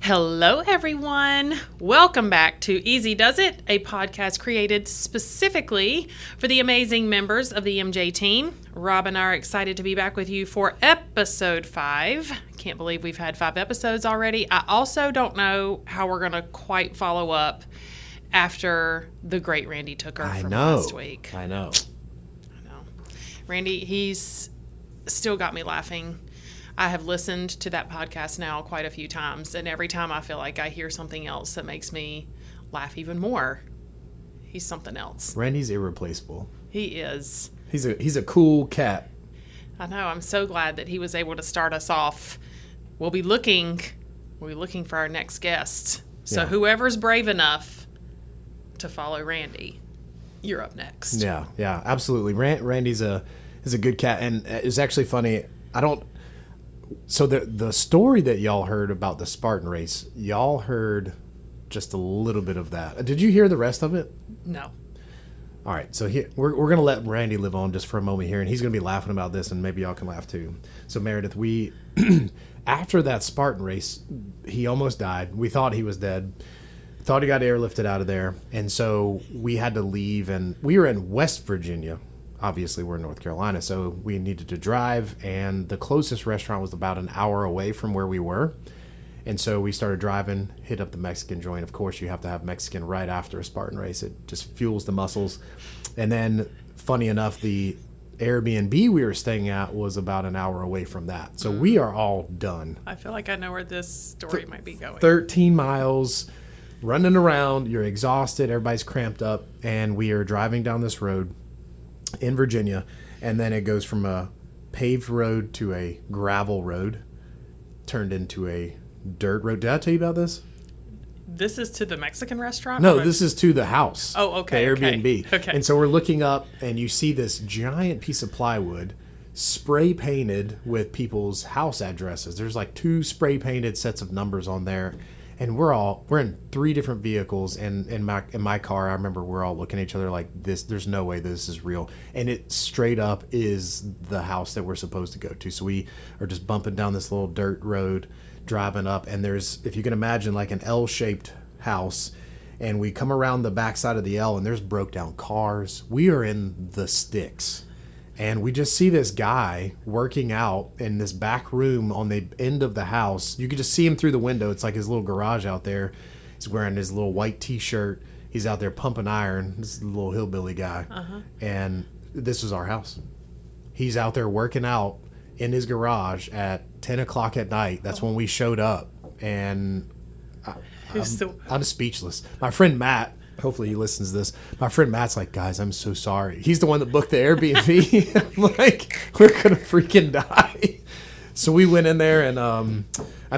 Hello, everyone. Welcome back to Easy Does It, a podcast created specifically for the amazing members of the MJ team. Rob and I are excited to be back with you for episode 5. Can't believe we've had 5 episodes already. I also don't know how we're going to quite follow up after the great Randy Tooker from last week. I know. Randy, he's still got me laughing. I have listened to that podcast now quite a few times, and every time I feel like I hear something else that makes me laugh even more. He's something else. Randy's irreplaceable. He is. He's a cool cat. I know. I'm so glad that he was able to start us off. We'll be looking for our next guest. So whoever's brave enough to follow Randy, you're up next. Yeah, absolutely. Randy's is a good cat, and it's actually funny. So the story that y'all heard about the Spartan race, y'all heard just a little bit of that. Did you hear the rest of it? No. All right, so here, we're going to let Randy live on just for a moment here, and he's going to be laughing about this, and maybe y'all can laugh too. So Meredith, we after that Spartan race, he almost died. We thought he was dead. Thought he got airlifted out of there, and so we had to leave, and we were in West Virginia. Obviously, we're in North Carolina, so we needed to drive, and the closest restaurant was about an hour away from where we were. And so we started driving, hit up the Mexican joint. Of course, you have to have Mexican right after a Spartan race. It just fuels the muscles. And then, funny enough, the Airbnb we were staying at was about an hour away from that. So we are all done. I feel like I know where this story might be going. 13 miles, running around, you're exhausted, everybody's cramped up, and we are driving down this road in Virginia, and then it goes from a paved road to a gravel road, turned into a dirt road. Did I tell you about this? This is to the Mexican restaurant? No, this is to the house. Oh, okay. The Airbnb. Okay. And so we're looking up, and you see this giant piece of plywood spray painted with people's house addresses. There's like 2 spray painted sets of numbers on there. And we're in 3 different vehicles, and in my car, I remember we're all looking at each other like this. There's no way this is real, and it straight up is the house that we're supposed to go to. So we are just bumping down this little dirt road, driving up, and there's, if you can imagine, like an L-shaped house, and we come around the backside of the L, and there's broke down cars. We are in the sticks. And we just see this guy working out in this back room on the end of the house. You could just see him through the window. It's like his little garage out there. He's wearing his little white T-shirt. He's out there pumping iron. This is a little hillbilly guy. Uh-huh. And this was our house. He's out there working out in his garage at 10 o'clock at night. That's when we showed up. And I'm speechless. My friend Matt, hopefully he listens to this. My friend Matt's like, guys, I'm so sorry. He's the one that booked the Airbnb. I'm like, we're going to freaking die. So we went in there, and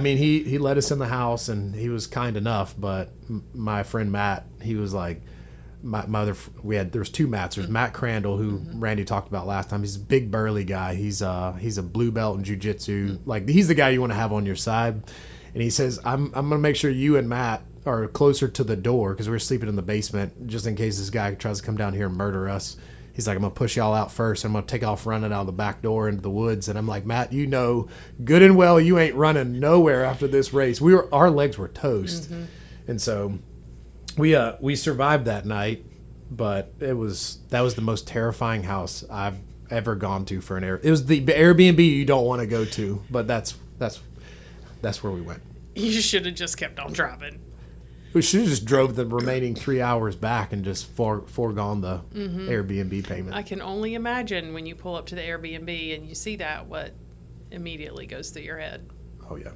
he let us in the house, and he was kind enough. But my friend Matt, he was like, there's 2 Matts. There's Matt Crandall, who Randy talked about last time. He's a big burly guy. He's a blue belt in jiu-jitsu. Like, he's the guy you want to have on your side. And he says, I'm going to make sure you and Matt are closer to the door, because we're sleeping in the basement just in case this guy tries to come down here and murder us. He's like, I'm going to push y'all out first. I'm going to take off running out the back door into the woods. And I'm like, Matt, you know good and well you ain't running nowhere after this race. Our legs were toast. Mm-hmm. And so we survived that night, but that was the most terrifying house I've ever gone to for an air. It was the Airbnb you don't want to go to, but that's where we went. You should have just kept on driving. We should have just drove the remaining 3 hours back and just foregone the Airbnb payment. I can only imagine when you pull up to the Airbnb and you see that, what immediately goes through your head. Oh, yeah.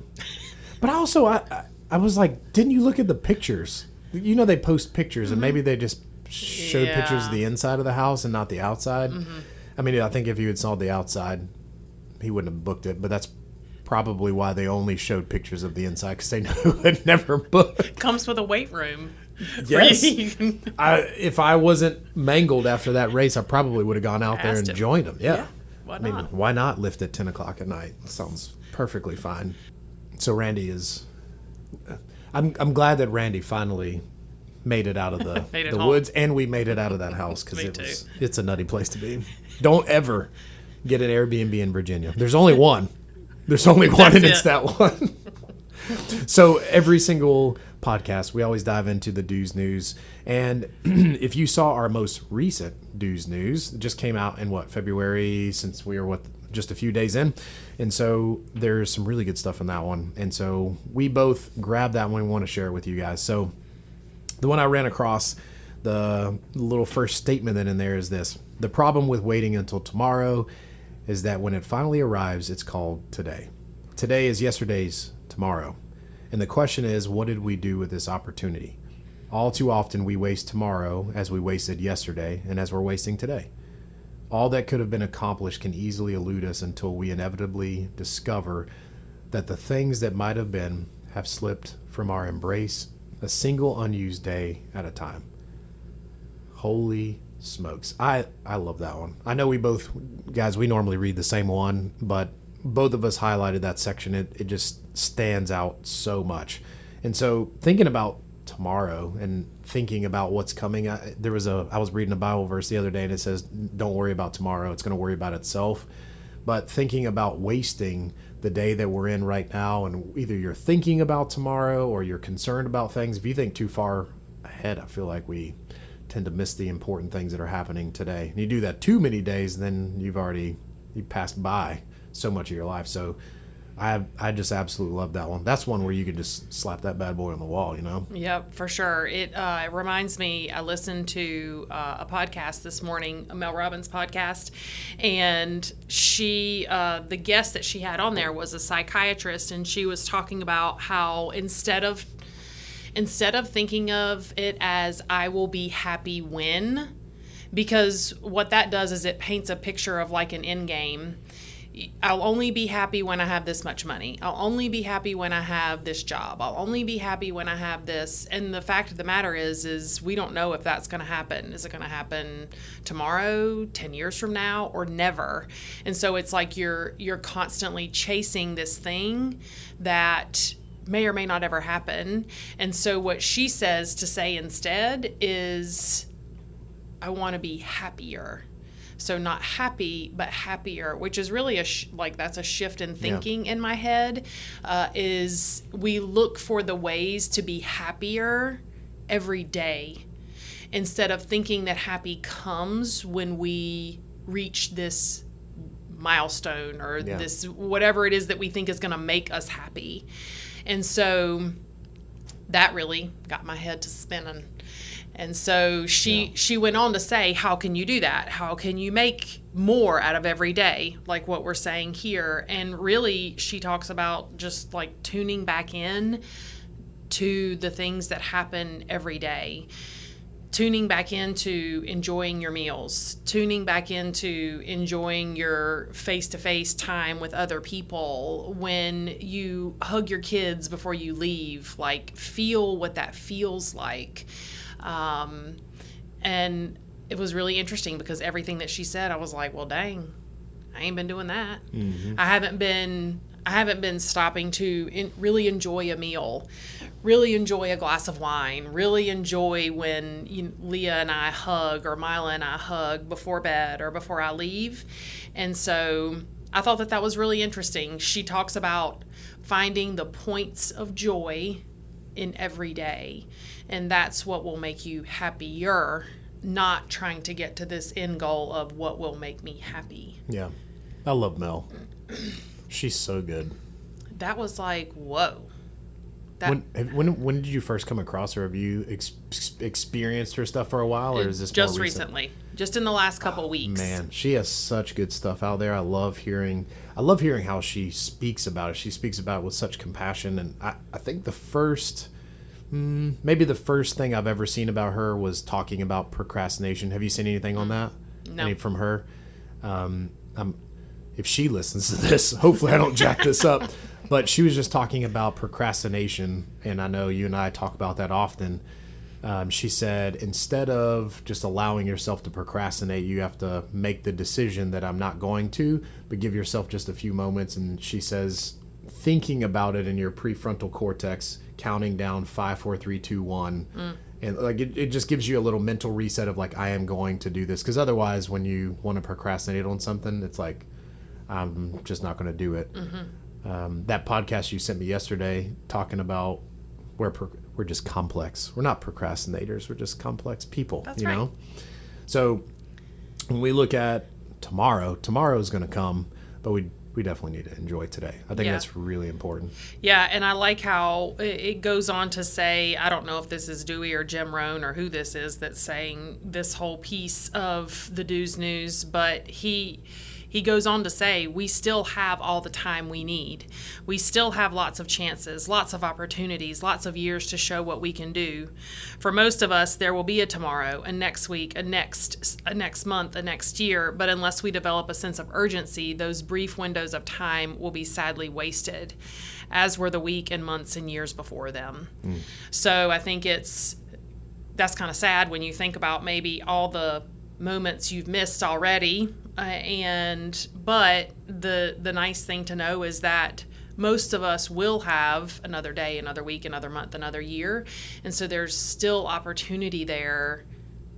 But also, I was like, didn't you look at the pictures? You know, they post pictures, and maybe they just showed pictures of the inside of the house and not the outside. Mm-hmm. I mean, I think if you had saw the outside, he wouldn't have booked it, but that's probably why they only showed pictures of the inside, because they knew it never booked. Comes with a weight room. Yes. If I wasn't mangled after that race, I probably would have gone out there and joined them. Yeah. Why not? I mean, why not lift at 10 o'clock at night? Sounds perfectly fine. So Randy is... I'm glad that Randy finally made it out of the woods, and we made it out of that house, because it's a nutty place to be. Don't ever get an Airbnb in Virginia. There's only one. And it's that one. So every single podcast, we always dive into the Dues News. And if you saw our most recent Dues News, it just came out in February, since we are just a few days in. And so there's some really good stuff in that one. And so we both grabbed that one and want to share it with you guys. So the one I ran across, the little first statement in there is this: the problem with waiting until tomorrow is that when it finally arrives, it's called today. Today is yesterday's tomorrow. And the question is, what did we do with this opportunity? All too often we waste tomorrow as we wasted yesterday and as we're wasting today. All that could have been accomplished can easily elude us until we inevitably discover that the things that might have been have slipped from our embrace, a single unused day at a time. Holy smokes. I love that one. I know we both, guys, we normally read the same one, but both of us highlighted that section. It just stands out so much. And so thinking about tomorrow and thinking about what's coming, I was reading a Bible verse the other day, and it says, don't worry about tomorrow. It's going to worry about itself. But thinking about wasting the day that we're in right now, and either you're thinking about tomorrow or you're concerned about things. If you think too far ahead, I feel like we tend to miss the important things that are happening today. And you do that too many days, then you passed by so much of your life. So I just absolutely love that one. That's one where you could just slap that bad boy on the wall, you know? Yep, for sure. It reminds me, I listened to a podcast this morning, a Mel Robbins podcast, and she, the guest that she had on there was a psychiatrist, and she was talking about how instead of thinking of it as I will be happy when, because what that does is it paints a picture of like an end game. I'll only be happy when I have this much money. I'll only be happy when I have this job. I'll only be happy when I have this. And the fact of the matter is we don't know if that's going to happen. Is it going to happen tomorrow, 10 years from now, or never? And so it's like you're constantly chasing this thing that may or may not ever happen. And so what she says to say instead is, I want to be happier. So not happy, but happier, which is really that's a shift in thinking in my head, is we look for the ways to be happier every day instead of thinking that happy comes when we reach this milestone or this, whatever it is that we think is going to make us happy. And so that really got my head to spinning. And so she went on to say, how can you do that? How can you make more out of every day, like what we're saying here? And really, she talks about just like tuning back in to the things that happen every day. Tuning back into enjoying your meals, tuning back into enjoying your face-to-face time with other people, when you hug your kids before you leave, like feel what that feels like. And it was really interesting because everything that she said, I was like, well, dang, I ain't been doing that. Mm-hmm. I haven't been stopping to really enjoy a meal, really enjoy a glass of wine, really enjoy when Leah and I hug or Mila and I hug before bed or before I leave. And so I thought that was really interesting. She talks about finding the points of joy in every day, and that's what will make you happier, not trying to get to this end goal of what will make me happy. Yeah. I love Mel. She's so good. That was like, whoa. When did you first come across her? Have you experienced her stuff for a while, or is this just more recently? Just in the last couple weeks. Man, she has such good stuff out there. I love hearing how she speaks about it. She speaks about it with such compassion, and I think maybe the first thing I've ever seen about her was talking about procrastination. Have you seen anything on that? No. Any from her? If she listens to this, hopefully I don't jack this up. But she was just talking about procrastination, and I know you and I talk about that often. She said, instead of just allowing yourself to procrastinate, you have to make the decision that I'm not going to, but give yourself just a few moments. And she says, thinking about it in your prefrontal cortex, counting down 5, 4, 3, 2, 1. And like it just gives you a little mental reset of like, I am going to do this. Because otherwise, when you want to procrastinate on something, it's like, I'm just not going to do it. Mm-hmm. that podcast you sent me yesterday talking about we're just complex. We're not procrastinators. We're just complex people. That's you right. know. So when we look at tomorrow is going to come, but we definitely need to enjoy today. I think that's really important. Yeah, and I like how it goes on to say, I don't know if this is Dewey or Jim Rohn or who this is that's saying this whole piece of the Do's News, but he goes on to say, we still have all the time we need. We still have lots of chances, lots of opportunities, lots of years to show what we can do. For most of us, there will be a tomorrow, a next week, a next month, a next year, but unless we develop a sense of urgency, those brief windows of time will be sadly wasted, as were the week and months and years before them. So I think that's kind of sad when you think about maybe all the moments you've missed already, but the nice thing to know is that most of us will have another day, another week, another month, another year, and so there's still opportunity there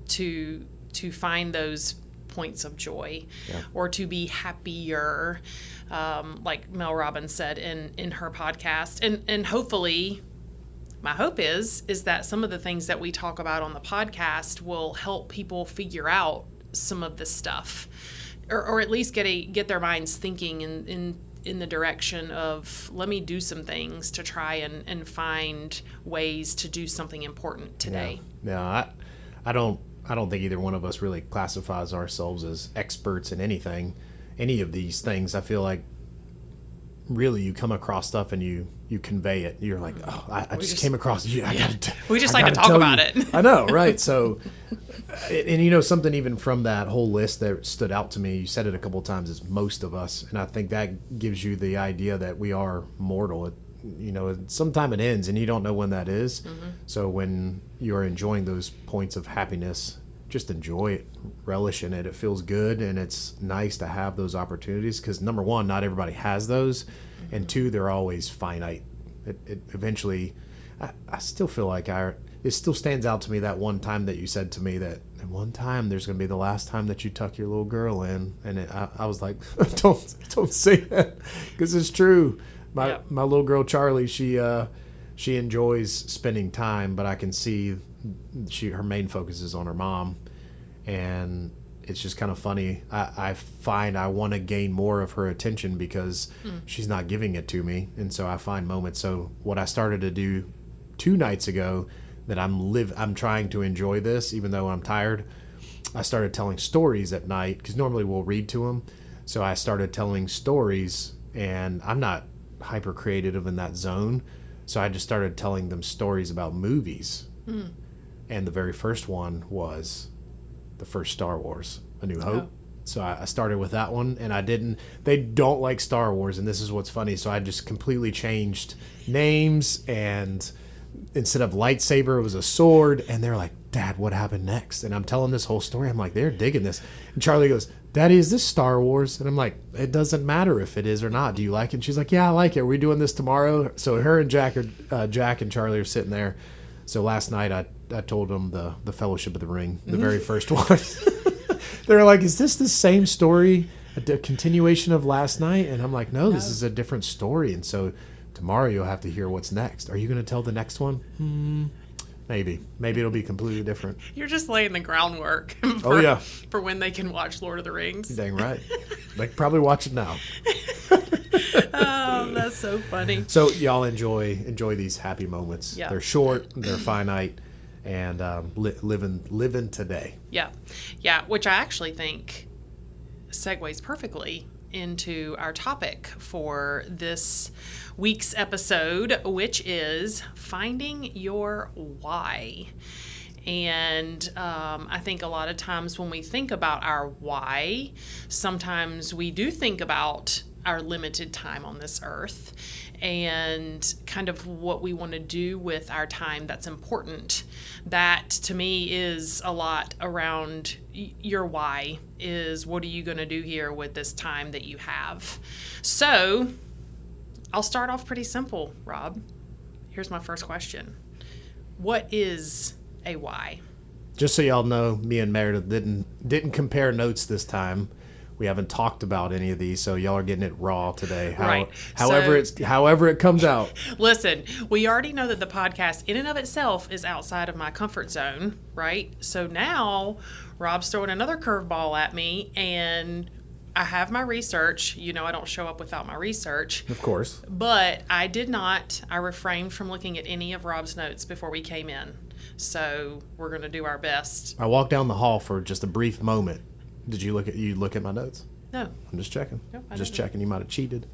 to find those points of joy, or to be happier, like Mel Robbins said in her podcast, and hopefully. My hope is that some of the things that we talk about on the podcast will help people figure out some of this stuff, or at least get their minds thinking in the direction of, let me do some things to try and find ways to do something important today. Yeah. I don't think either one of us really classifies ourselves as experts in any of these things. I feel like really you come across stuff and you convey it. You're like, oh, I just came across you. We just like to talk about it. I know, right? So, and something even from that whole list that stood out to me, you said it a couple of times, is most of us. And I think that gives you the idea that we are mortal. Sometime it ends and you don't know when that is. Mm-hmm. So when you're enjoying those points of happiness, just enjoy it, relish in it. It feels good, and it's nice to have those opportunities because, number one, not everybody has those, and two, they're always finite. It eventually, I still feel like it still stands out to me that one time that you said to me that one time there's going to be the last time that you tuck your little girl in, and I was like, don't say that, because it's true. My little girl Charlie, she enjoys spending time, but I can see her main focus is on her mom, and it's just kind of funny. I find I want to gain more of her attention because she's not giving it to me, and so I find moments. So what I started to do 2 nights ago, that I'm trying to enjoy this even though I'm tired. I started telling stories at night because normally we'll read to them. So I started telling stories, and I'm not hyper creative in that zone. So I just started telling them stories about movies. And the very first one was the first Star Wars, A New Hope. So I started with that one, and they don't like Star Wars, and this is what's funny. So I just completely changed names, and instead of lightsaber, it was a sword, and they're like, Dad, what happened next? And I'm telling this whole story. I'm like, they're digging this. And Charlie goes, Daddy, is this Star Wars? And I'm like, it doesn't matter if it is or not. Do you like it? And she's like, yeah, I like it. Are we doing this tomorrow? So her and Jack and Charlie are sitting there. So last night I told them the Fellowship of the Ring, the very first one. They're like, is this the same story, a continuation of last night? And I'm like, no, this is a different story. And so tomorrow you'll have to hear what's next. Are you going to tell the next one? Maybe it'll be completely different. You're just laying the groundwork for when they can watch Lord of the Rings. Dang right. They can probably watch it now. Oh, that's so funny. So y'all enjoy these happy moments. Yeah. They're short, they're finite, and living today. Yeah, which I actually think segues perfectly into our topic for this week's episode, which is finding your why. And I think a lot of times when we think about our why, sometimes we do think about our limited time on this earth and kind of what we want to do with our time that's important. That to me is a lot around your why is, what are you going to do here with this time that you have? So I'll start off pretty simple, Rob. Here's my first question. What is a why? Just so y'all know, me and Meredith didn't compare notes this time. We haven't talked about any of these, so y'all are getting it raw today. Right. However it comes out. Listen, we already know that the podcast in and of itself is outside of my comfort zone, right? So now Rob's throwing another curveball at me, and I have my research. You know, I don't show up without my research. Of course. But I did not. I refrained from looking at any of Rob's notes before we came in. So we're going to do our best. I walked down the hall for just a brief moment. Did you look at my notes? No. I'm just checking. Nope, just checking. You might have cheated.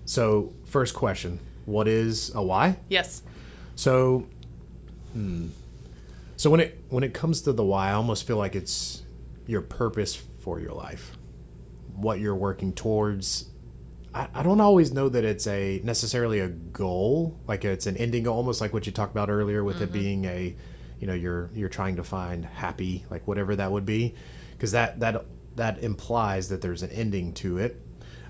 So, first question. What is a why? Yes. So, So when it comes to the why, I almost feel like it's your purpose for your life. What you're working towards. I don't always know that it's necessarily a goal, like it's an ending goal, almost like what you talked about earlier with it being you're trying to find happy, like whatever that would be, because that implies that there's an ending to it.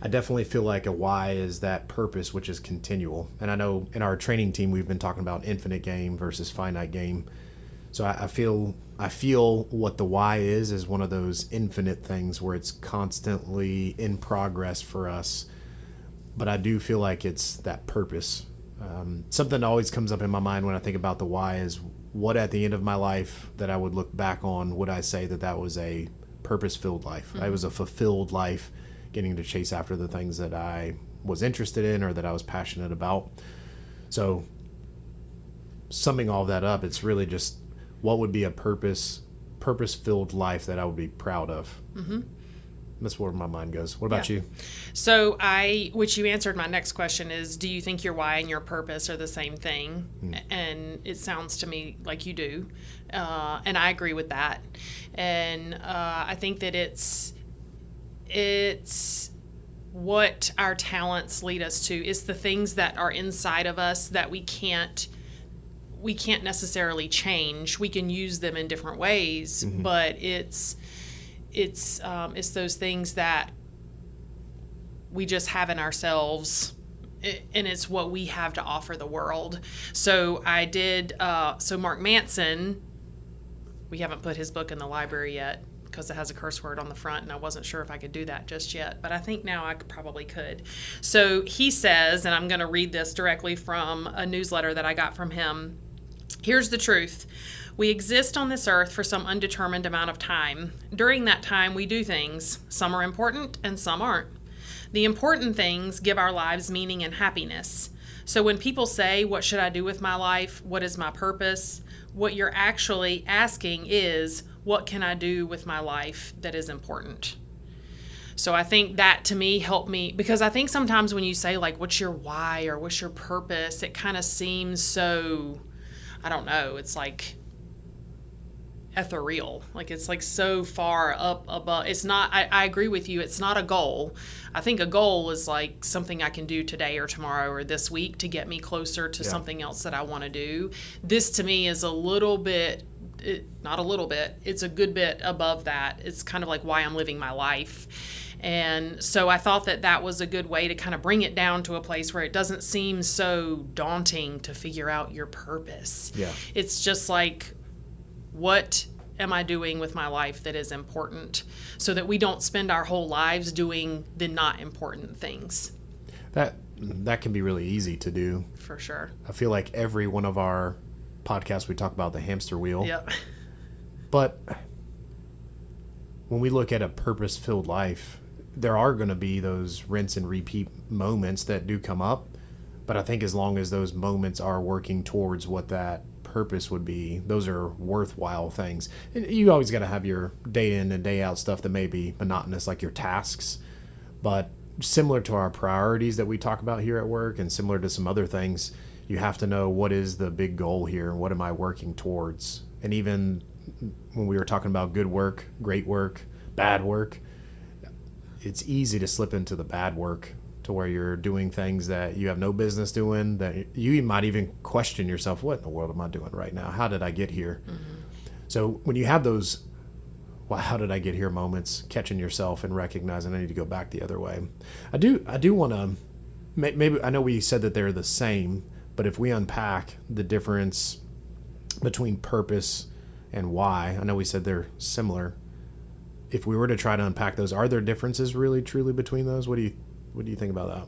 I definitely feel like a why is that purpose, which is continual. And I know in our training team we've been talking about infinite game versus finite game. So I feel what the why is one of those infinite things where it's constantly in progress for us. But I do feel like it's that purpose. Something that always comes up in my mind when I think about the why is what at the end of my life that I would look back on, would I say that was a purpose-filled life? It was a fulfilled life, getting to chase after the things that I was interested in or that I was passionate about. So summing all that up, it's really just what would be a purpose-filled life that I would be proud of. Mm-hmm. That's where my mind goes. What about you? So which you answered my next question is, do you think your why and your purpose are the same thing? And it sounds to me like you do. And I agree with that. And I think that it's what our talents lead us to. It's the things that are inside of us that we can't necessarily change. We can use them in different ways, but it's those things that we just have in ourselves, and it's what we have to offer the world. So I did. So Mark Manson, we haven't put his book in the library yet because it has a curse word on the front, and I wasn't sure if I could do that just yet, but I think now I probably could. So he says, and I'm going to read this directly from a newsletter that I got from him. Here's the truth. We exist on this earth for some undetermined amount of time. During that time, we do things. Some are important and some aren't. The important things give our lives meaning and happiness. So when people say, what should I do with my life? What is my purpose? What you're actually asking is, what can I do with my life that is important? So I think that to me helped me, because I think sometimes when you say like, what's your why or what's your purpose, it kind of seems so, I don't know, it's like ethereal, like it's like so far up above. It's not, I agree with you, it's not a goal. I think a goal is like something I can do today or tomorrow or this week to get me closer to something else that I want to do. This to me is a little bit, not a little bit, it's a good bit above that. It's kind of like why I'm living my life. And so I thought that was a good way to kind of bring it down to a place where it doesn't seem so daunting to figure out your purpose. Yeah. It's just like, what am I doing with my life that is important, so that we don't spend our whole lives doing the not important things. That can be really easy to do. For sure. I feel like every one of our podcasts we talk about the hamster wheel. Yep. But when we look at a purpose-filled life, there are going to be those rinse and repeat moments that do come up. But I think as long as those moments are working towards what that purpose would be, those are worthwhile things. And you always got to have your day in and day out stuff that may be monotonous, like your tasks. But similar to our priorities that we talk about here at work, and similar to some other things, you have to know, what is the big goal here? What am I working towards? And even when we were talking about good work, great work, bad work, it's easy to slip into the bad work, to where you're doing things that you have no business doing, that you might even question yourself, what in the world am I doing right now? How did I get here? Mm-hmm. So when you have those, well, how did I get here moments, catching yourself and recognizing I need to go back the other way. I do want to, maybe, I know we said that they're the same, but if we unpack the difference between purpose and why, I know we said they're similar. if we were to try to unpack those, are there differences really truly between those? What do you think about that?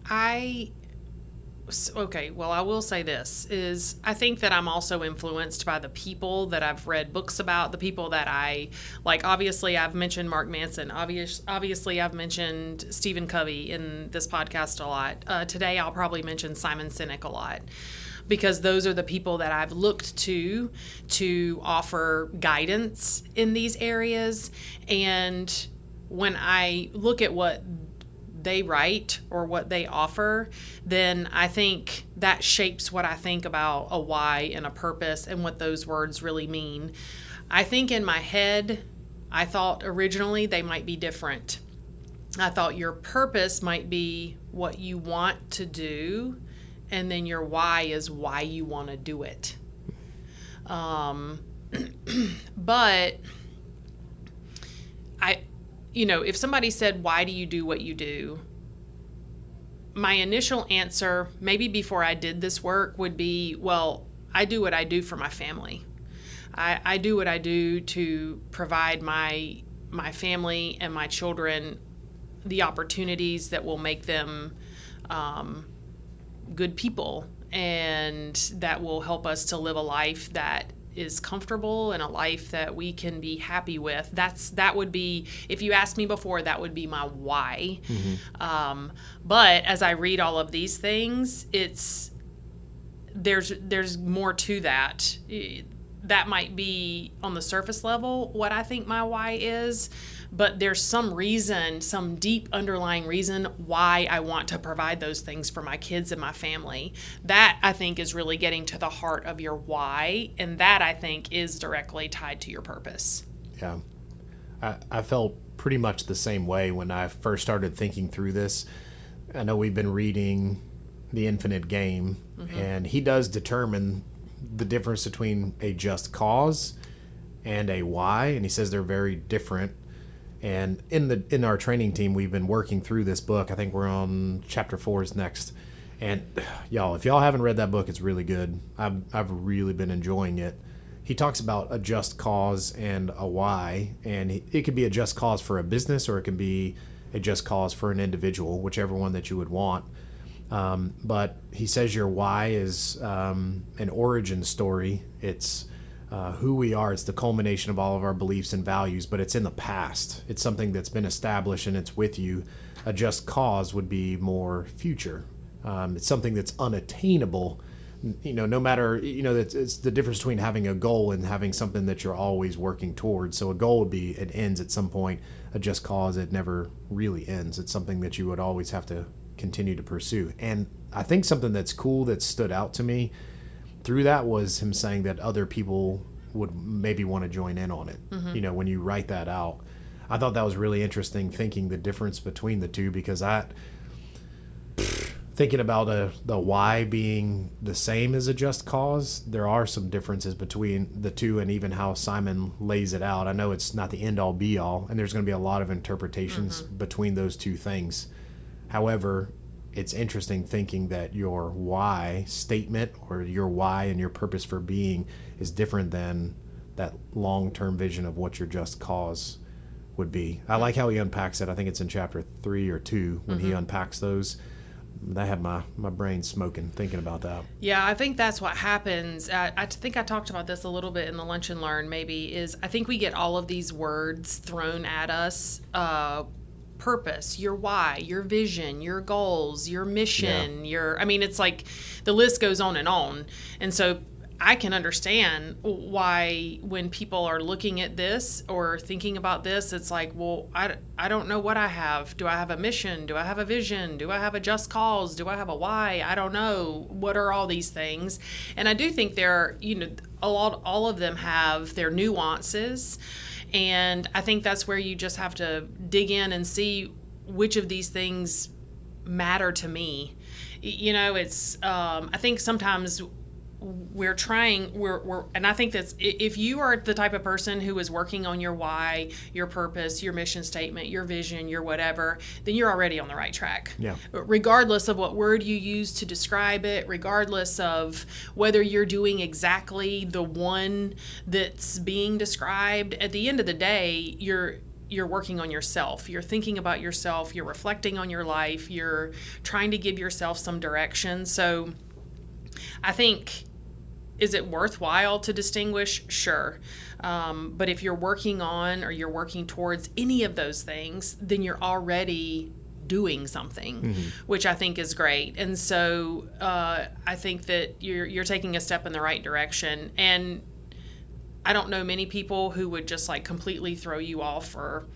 I will say this is I think that I'm also influenced by the people that I've read books about, the people that I like. Obviously, I've mentioned Mark Manson. Obviously, I've mentioned Stephen Covey in this podcast a lot. Today, I'll probably mention Simon Sinek a lot, because those are the people that I've looked to offer guidance in these areas. And when I look at what they write or what they offer, then I think that shapes what I think about a why and a purpose and what those words really mean. I think in my head, I thought originally they might be different. I thought your purpose might be what you want to do, and then your why is why you want to do it. But if somebody said, why do you do what you do? My initial answer, maybe before I did this work, would be, well, I do what I do for my family. I do what I do to provide my family and my children the opportunities that will make them good people, and that will help us to live a life that is comfortable and a life that we can be happy with. That would be, if you asked me before, that would be my why. Mm-hmm. But as I read all of these things, there's more to that. That might be on the surface level what I think my why is, but there's some reason, some deep underlying reason why I want to provide those things for my kids and my family. That, I think, is really getting to the heart of your why, and that, I think, is directly tied to your purpose. Yeah. I felt pretty much the same way when I first started thinking through this. I know we've been reading The Infinite Game, mm-hmm. and he does determine the difference between a just cause and a why, and he says they're very different. And in our training team, we've been working through this book. I think we're on chapter 4 is next. And y'all, if y'all haven't read that book, it's really good. I've really been enjoying it. He talks about a just cause and a why, and it could be a just cause for a business, or it can be a just cause for an individual, whichever one that you would want. But he says your why is an origin story. It's who we are. It's the culmination of all of our beliefs and values, but it's in the past. It's something that's been established and it's with you. A just cause would be more future. It's something that's unattainable. No matter, it's the difference between having a goal and having something that you're always working towards. So a goal would be, it ends at some point. A just cause, it never really ends. It's something that you would always have to continue to pursue. And I think something that's cool that stood out to me through that was him saying that other people would maybe want to join in on it. Mm-hmm. When you write that out, I thought that was really interesting, thinking the difference between the two, because thinking about the why being the same as a just cause, there are some differences between the two, and even how Simon lays it out. I know it's not the end all be all, and there's going to be a lot of interpretations mm-hmm. between those two things. However, it's interesting thinking that your why statement, or your why and your purpose for being, is different than that long-term vision of what your just cause would be. I like how he unpacks it. I think it's in chapter 3 or 2 when mm-hmm. he unpacks those. That had my brain smoking thinking about that. Yeah, I think that's what happens. I think I talked about this a little bit in the Lunch and Learn, maybe, is I think we get all of these words thrown at us. Purpose, your why, your vision, your goals, your mission, it's like the list goes on. And so I can understand why when people are looking at this or thinking about this, it's like, well, I don't know what I have. Do I have a mission? Do I have a vision? Do I have a just cause? Do I have a why? I don't know. What are all these things? And I do think there are, all of them have their nuances. And I think that's where you just have to dig in and see which of these things matter to me. I think sometimes we're trying, and I think that's, if you are the type of person who is working on your why, your purpose, your mission statement, your vision, your whatever, then you're already on the right track. Yeah. Regardless of what word you use to describe it, regardless of whether you're doing exactly the one that's being described, at the end of the day, you're working on yourself. You're thinking about yourself. You're reflecting on your life. You're trying to give yourself some direction. So I think, is it worthwhile to distinguish? Sure. But if you're working on or you're working towards any of those things, then you're already doing something, which I think is great. And so I think that you're taking a step in the right direction. And I don't know many people who would just like completely throw you off or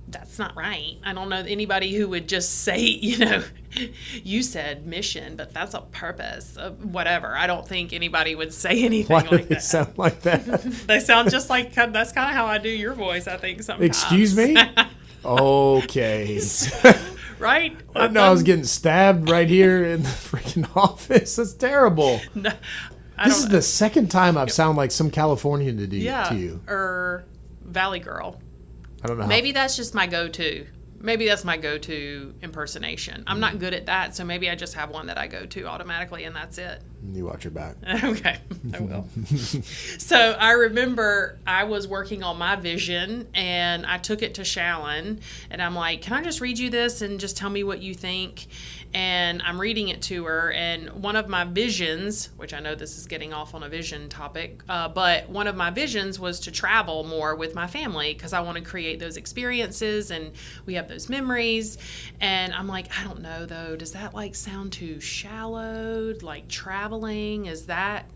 that's not right. I don't know anybody who would just say, you said mission, but that's a purpose, whatever. I don't think anybody would say anything Why do like they that. sound like that? They sound just like, that's kind of how I do your voice, I think, sometimes. Excuse me? Okay. Right? I know I was getting stabbed right here in the freaking office. That's terrible. No, This is the second time I've sounded like some Californian to you. Or Valley Girl. I don't know. Maybe that's just my go-to. Maybe that's my go-to impersonation. I'm not good at that, so maybe I just have one that I go to automatically, and that's it. You watch your back. Okay, I will. So I remember I was working on my vision, and I took it to Shallon, and I'm like, can I just read you this and just tell me what you think? And I'm reading it to her, and one of my visions, which I know this is getting off on a vision topic, but one of my visions was to travel more with my family because I want to create those experiences, and we have those memories. And I'm like, I don't know, though. Does that like sound too shallow? Like traveling? Is that,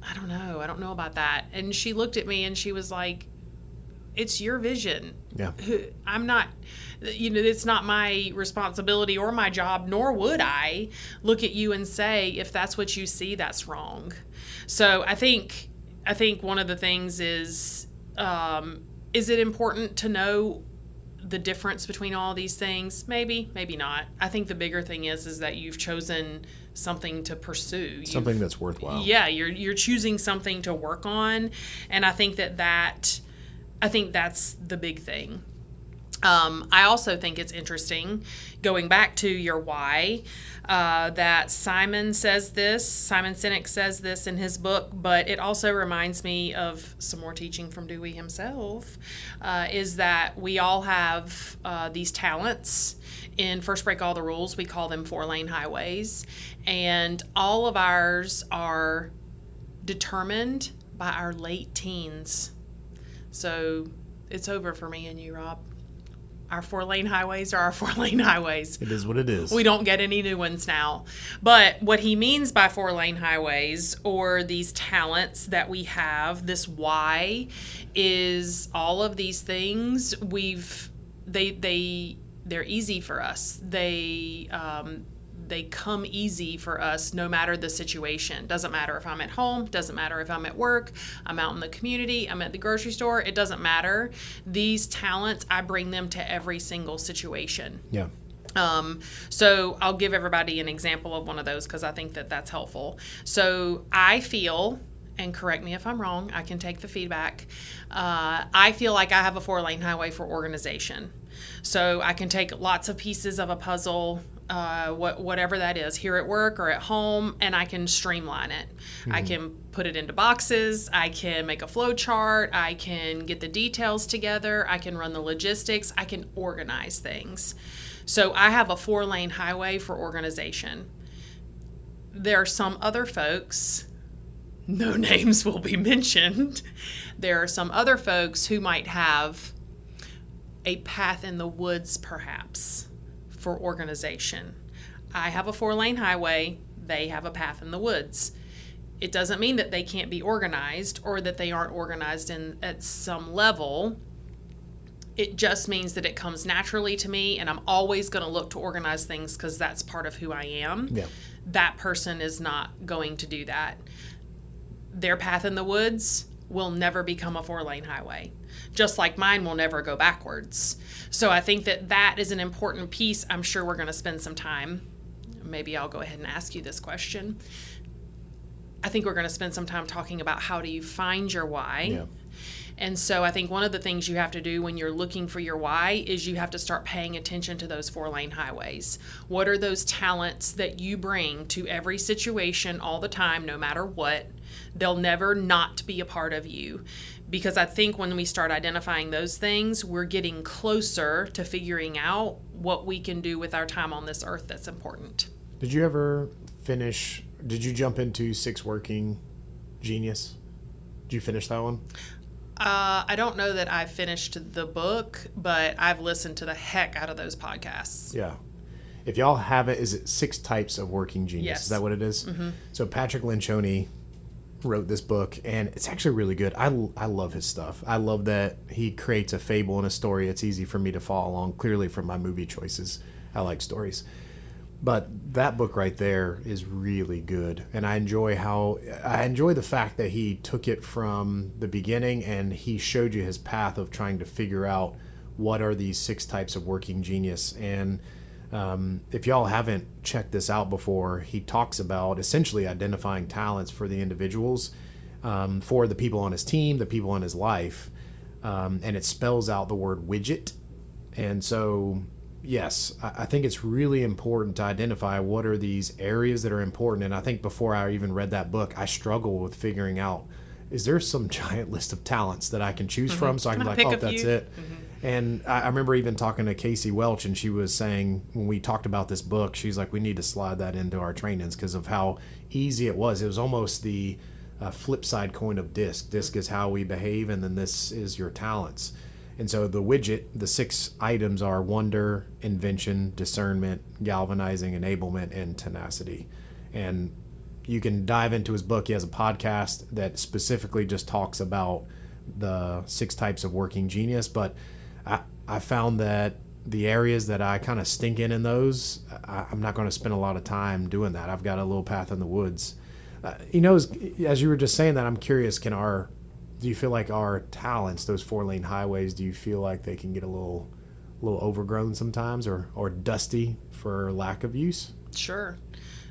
I don't know. I don't know about that. And she looked at me and she was like, it's your vision. Yeah. I'm not, it's not my responsibility or my job, nor would I look at you and say, if that's what you see, that's wrong. So I think one of the things is it important to know the difference between all these things? Maybe, maybe not. I think the bigger thing is that you've chosen something to pursue. Something that's worthwhile. Yeah, you're choosing something to work on, and I think that's the big thing. I also think it's interesting, going back to your why, that Simon Sinek says this in his book, but it also reminds me of some more teaching from Dewey himself, is that we all have these talents. In First Break All the Rules, we call them 4-lane highways, and all of ours are determined by our late teens. So it's over for me and you, Rob. Our 4-lane highways are our 4-lane highways. It is what it is. We don't get any new ones now. But what he means by 4-lane highways, or these talents that we have, this why, is all of these things they're easy for us. They come easy for us no matter the situation. Doesn't matter if I'm at home, doesn't matter if I'm at work, I'm out in the community, I'm at the grocery store, it doesn't matter. These talents, I bring them to every single situation. Yeah. So I'll give everybody an example of one of those because I think that's helpful. So I feel, and correct me if I'm wrong, I can take the feedback, I feel like I have a 4-lane highway for organization. So I can take lots of pieces of a puzzle, whatever that is, here at work or at home, and I can streamline it. Mm-hmm. I can put it into boxes. I can make a flow chart. I can get the details together. I can run the logistics. I can organize things. So I have a 4-lane highway for organization. There are some other folks, no names will be mentioned. There are some other folks who might have a path in the woods, perhaps, for organization. I have a 4-lane highway. They have a path in the woods. It doesn't mean that they can't be organized or that they aren't organized at some level. It just means that it comes naturally to me, and I'm always going to look to organize things because that's part of who I am. Yeah. That person is not going to do that. Their path in the woods will never become a 4-lane highway, just like mine will never go backwards. So I think that is an important piece. I'm sure we're going to spend some time. Maybe I'll go ahead and ask you this question. I think we're going to spend some time talking about how do you find your why. Yeah. And so I think one of the things you have to do when you're looking for your why is you have to start paying attention to those 4-lane highways. What are those talents that you bring to every situation all the time, no matter what? They'll never not be a part of you. Because I think when we start identifying those things, we're getting closer to figuring out what we can do with our time on this earth that's important. Did you jump into 6 Working Genius? Did you finish that one? I don't know that I finished the book, but I've listened to the heck out of those podcasts. Yeah. If y'all have it, is it 6 Types of Working Genius? Yes. Is that what it is? Mm-hmm. So Patrick Lencioni wrote this book, and it's actually really good. I love his stuff. I love that he creates a fable and a story. It's easy for me to follow along, clearly from my movie choices. I like stories. But that book right there is really good, and I enjoy the fact that he took it from the beginning and he showed you his path of trying to figure out what are these 6 types of working genius. And if y'all haven't checked this out before, he talks about essentially identifying talents for the individuals, for the people on his team, the people in his life, and it spells out the word widget. And so yes, I think it's really important to identify what are these areas that are important. And I think before I even read that book, I struggle with figuring out, is there some giant list of talents that I can choose from so I can be like, oh, that's it. And I remember even talking to Casey Welch, and she was saying, when we talked about this book, she's like, we need to slide that into our trainings because of how easy it was. It was almost the flip side coin of DISC. DISC is how we behave, and then this is your talents. And so the widget, the 6 items are wonder, invention, discernment, galvanizing, enablement, and tenacity. And you can dive into his book. He has a podcast that specifically just talks about the 6 types of working genius. But I found that the areas that I kind of stink in those, I'm not going to spend a lot of time doing that. I've got a little path in the woods. As you were just saying that, I'm curious, do you feel like our talents, those 4-lane highways, do you feel like they can get a little overgrown sometimes or dusty for lack of use? Sure.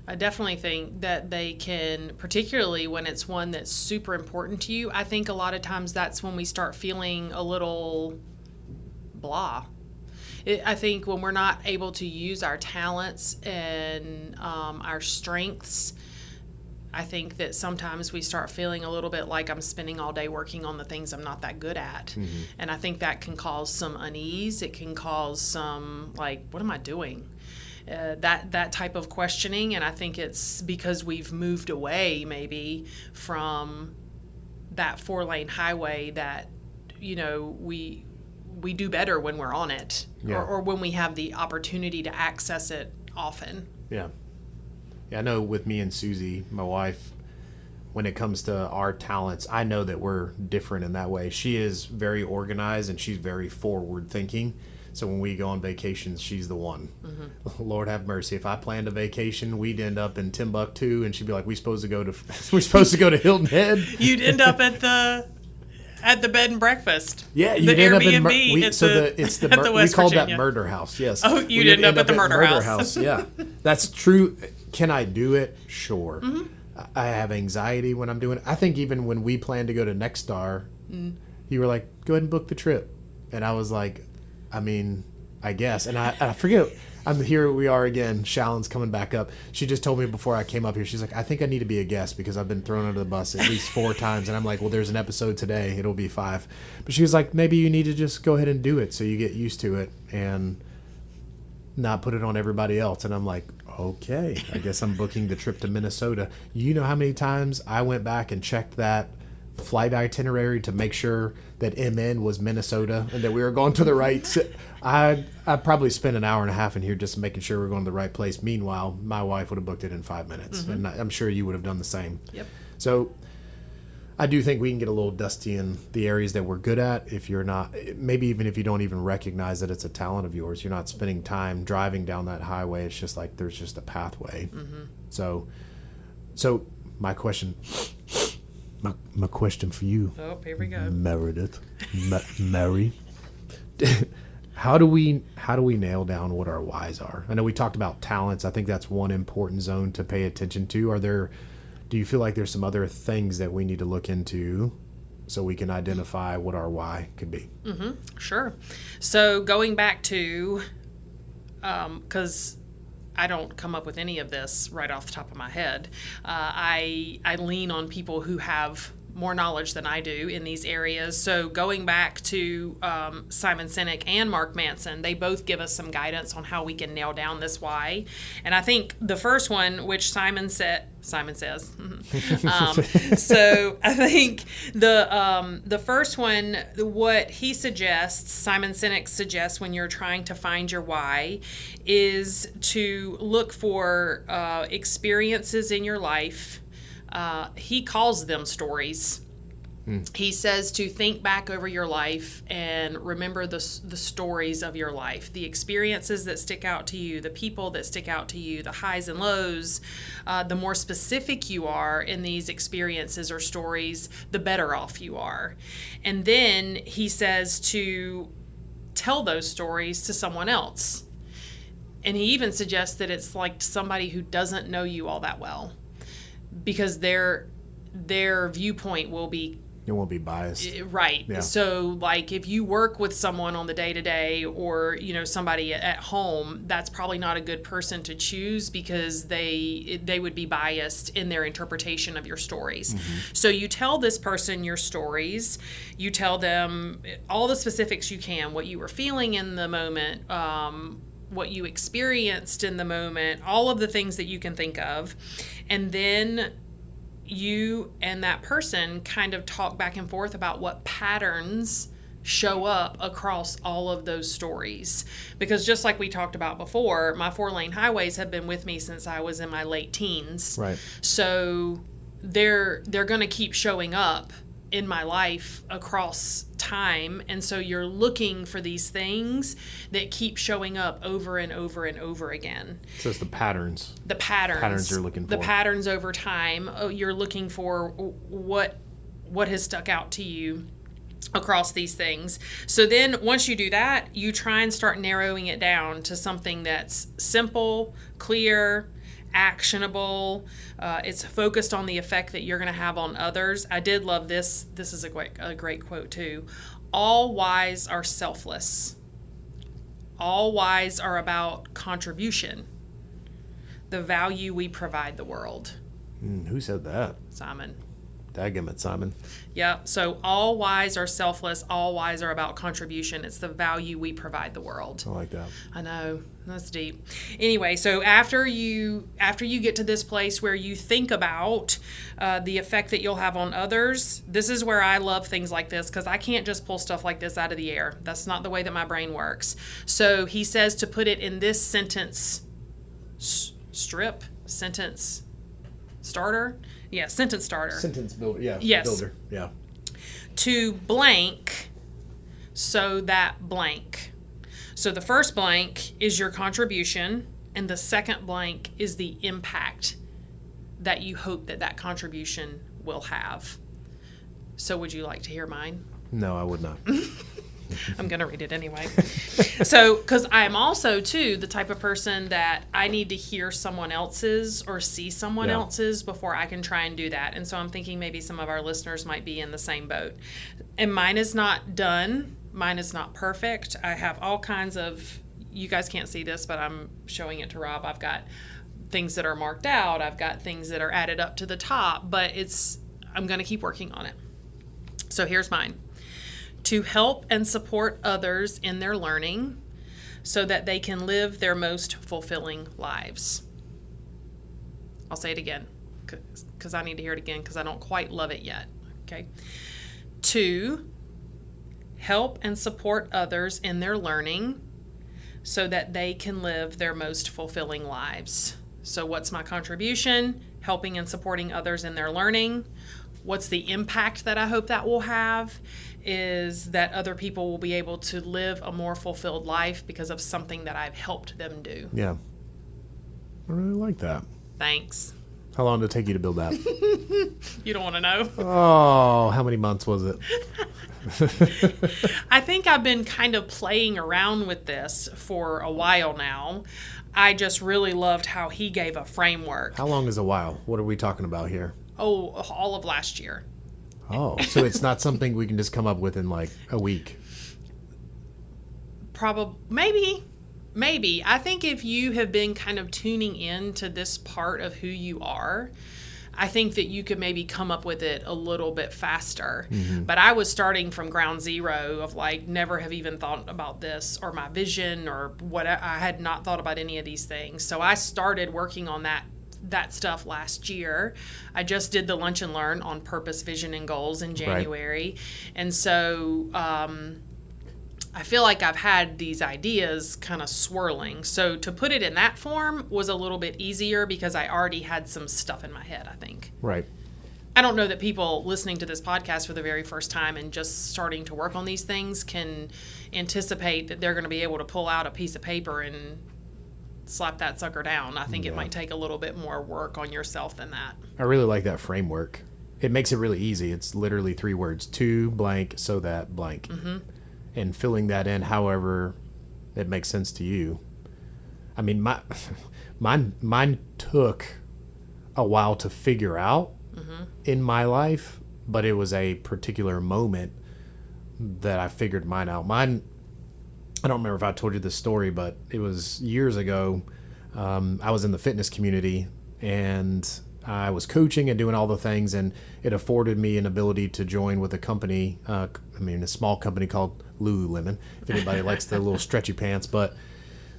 I definitely think that they can, particularly when it's one that's super important to you. I think a lot of times that's when we start feeling a little blah. I think when we're not able to use our talents and our strengths, I think that sometimes we start feeling a little bit like I'm spending all day working on the things I'm not that good at. Mm-hmm. And I think that can cause some unease. It can cause some, like, what am I doing? That type of questioning. And I think it's because we've moved away maybe from that 4-lane highway that, we do better when we're on it, yeah. or when we have the opportunity to access it often. Yeah. Yeah, I know with me and Susie, my wife, when it comes to our talents, I know that we're different in that way. She is very organized and she's very forward thinking. So when we go on vacations, she's the one. Mm-hmm. Lord have mercy. If I planned a vacation, we'd end up in Timbuktu, and she'd be like, "We're supposed to go to Hilton Head." You'd end up at the bed and breakfast. Yeah, you end up in we called that murder house. Yes. Oh, you'd end up at the murder house. Yeah, that's true. Can I do it? Sure. Mm-hmm. I have anxiety when I'm doing it. I think even when we planned to go to Next Star, you were like, "Go ahead and book the trip," and I was like, I mean, I guess. And I forget, here we are again. Shallon's coming back up. She just told me before I came up here, she's like, I think I need to be a guest because I've been thrown under the bus at least 4 times. And I'm like, well, there's an episode today. It'll be 5. But she was like, maybe you need to just go ahead and do it so you get used to it and not put it on everybody else. And I'm like, okay, I guess I'm booking the trip to Minnesota. You know how many times I went back and checked that flight itinerary to make sure that MN was Minnesota and that we were going to the right. I probably spent an hour and a half in here just making sure we're going to the right place. Meanwhile, my wife would have booked it in 5 minutes, mm-hmm. and I'm sure you would have done the same. Yep. So I do think we can get a little dusty in the areas that we're good at. If you're not, maybe even if you don't even recognize that it's a talent of yours, you're not spending time driving down that highway. It's just like there's just a pathway. Mm-hmm. So my question. My question for you. Oh, here we go. Meredith. Mary. How do we nail down what our whys are? I know we talked about talents. I think that's one important zone to pay attention to. Are there Do you feel like there's some other things that we need to look into so we can identify what our why could be? Sure. So going back to, because I don't come up with any of this right off the top of my head, I lean on people who have more knowledge than I do in these areas. So going back to Simon Sinek and Mark Manson, they both give us some guidance on how we can nail down this why. And I think the first one, which Simon says, so I think the first one, what he suggests, Simon Sinek suggests when you're trying to find your why, is to look for experiences in your life. He calls them stories. He says to think back over your life and remember the stories of your life, the experiences that stick out to you, the people that stick out to you, the highs and lows. The more specific you are in these experiences or stories, the better off you are. And then he says to tell those stories to someone else. And he even suggests that it's like somebody who doesn't know you all that well, because their viewpoint will be, it won't be biased. Right. Yeah. So like if you work with someone on the day-to-day or, somebody at home, that's probably not a good person to choose because they would be biased in their interpretation of your stories. So you tell this person your stories, you tell them all the specifics you can, what you were feeling in the moment, what you experienced in the moment, all of the things that you can think of. And then you and that person kind of talk back and forth about what patterns show up across all of those stories. Because just like we talked about before, my 4-lane highways have been with me since I was in my late teens. Right. So they're going to keep showing up in my life across time, and so you're looking for these things that keep showing up over and over and over again. So it's the patterns. The patterns you're looking for. The patterns over time. You're looking for what has stuck out to you across these things. So then once you do that, you try and start narrowing it down to something that's simple, clear, actionable. It's focused on the effect that you're going to have on others. I did love this. This is a great quote too. All whys are selfless. All whys are about contribution, the value we provide the world. Who said that? Simon. Daggum, Simon. Yeah. So all whys are selfless. All whys are about contribution. It's the value we provide the world. I like that. I know. That's deep. Anyway, so after you get to this place where you think about the effect that you'll have on others, this is where I love things like this, because I can't just pull stuff like this out of the air. That's not the way that my brain works. So he says to put it in this sentence sentence starter. Yeah, sentence starter. Sentence builder. Yeah. Yes. Builder. Yeah. To blank, so that blank. So the first blank is your contribution, and the second blank is the impact that you hope that contribution will have. So would you like to hear mine? No, I would not. I'm going to read it anyway. So, because I'm also, too, the type of person that I need to hear someone else's or see someone else's before I can try and do that. And so I'm thinking maybe some of our listeners might be in the same boat. And mine is not done. Mine is not perfect. I have all kinds of, you guys can't see this, but I'm showing it to Rob. I've got things that are marked out. I've got things that are added up to the top, but I'm going to keep working on it. So here's mine. To help and support others in their learning so that they can live their most fulfilling lives. I'll say it again because I need to hear it again because I don't quite love it yet. Okay. To help and support others in their learning so that they can live their most fulfilling lives. So what's my contribution? Helping and supporting others in their learning. What's the impact that I hope that will have? Is that other people will be able to live a more fulfilled life because of something that I've helped them do. Yeah. I really like that. Thanks. How long did it take you to build that? You don't want to know? Oh, how many months was it? I think I've been kind of playing around with this for a while now. I just really loved how he gave a framework. How long is a while? What are we talking about here? Oh, all of last year. Oh, so it's not something we can just come up with in like a week. Probably, maybe. I think if you have been kind of tuning in to this part of who you are, I think that you could maybe come up with it a little bit faster. Mm-hmm. But I was starting from ground zero of like, never have even thought about this or my vision or what. I had not thought about any of these things. So I started working on that stuff last year. I just did the Lunch and Learn on purpose, vision, and goals in January. Right. And so I feel like I've had these ideas kind of swirling. So to put it in that form was a little bit easier because I already had some stuff in my head, I think. Right. I don't know that people listening to this podcast for the very first time and just starting to work on these things can anticipate that they're going to be able to pull out a piece of paper and slap that sucker down. I think it might take a little bit more work on yourself than that. I really like that framework. It makes it really easy. It's literally 3 words: to blank, so that blank. Mm-hmm. And filling that in however it makes sense to you. I mean, mine took a while to figure out in my life, but it was a particular moment that I figured mine out. Mine, I don't remember if I told you this story, but it was years ago. I was in the fitness community, and I was coaching and doing all the things, and it afforded me an ability to join with a company, a small company called Lululemon, if anybody likes the little stretchy pants. But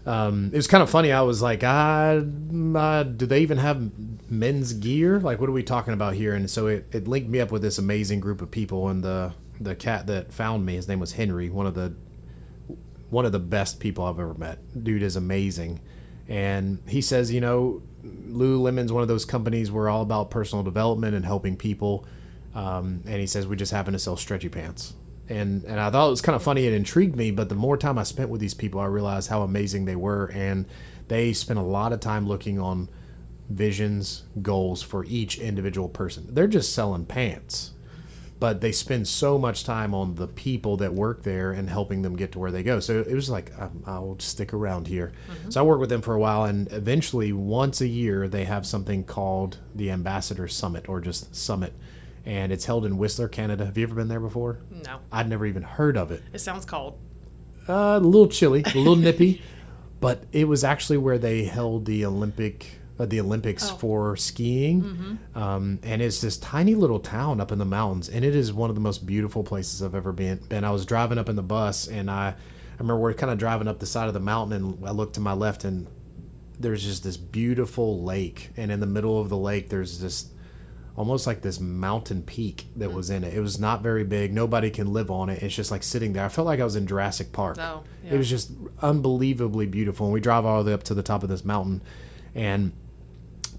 it was kind of funny. I was like, do they even have men's gear? Like, what are we talking about here? And so it linked me up with this amazing group of people, and the cat that found me, his name was Henry, one of the best people I've ever met. Dude is amazing. And he says, Lululemon's one of those companies we're all about personal development and helping people. And he says, we just happen to sell stretchy pants. And I thought it was kind of funny. It intrigued me. But the more time I spent with these people, I realized how amazing they were. And they spent a lot of time looking on visions, goals for each individual person. They're just selling pants, but they spend so much time on the people that work there and helping them get to where they go. So it was like, I'll stick around here. Mm-hmm. So I worked with them for a while, and eventually once a year they have something called the Ambassador Summit, or just Summit. And it's held in Whistler, Canada. Have you ever been there before? No. I'd never even heard of it. It sounds cold. A little chilly, a little nippy. But it was actually where they held the Olympics for skiing. Mm-hmm. And it's this tiny little town up in the mountains. And it is one of the most beautiful places I've ever been. And I was driving up in the bus, and I remember we're kind of driving up the side of the mountain, and I looked to my left, and there's just this beautiful lake. And in the middle of the lake, there's this almost like this mountain peak that was in it. It was not very big. Nobody can live on it. It's just like sitting there. I felt like I was in Jurassic Park. Oh, yeah. It was just unbelievably beautiful. And we drive all the way up to the top of this mountain, and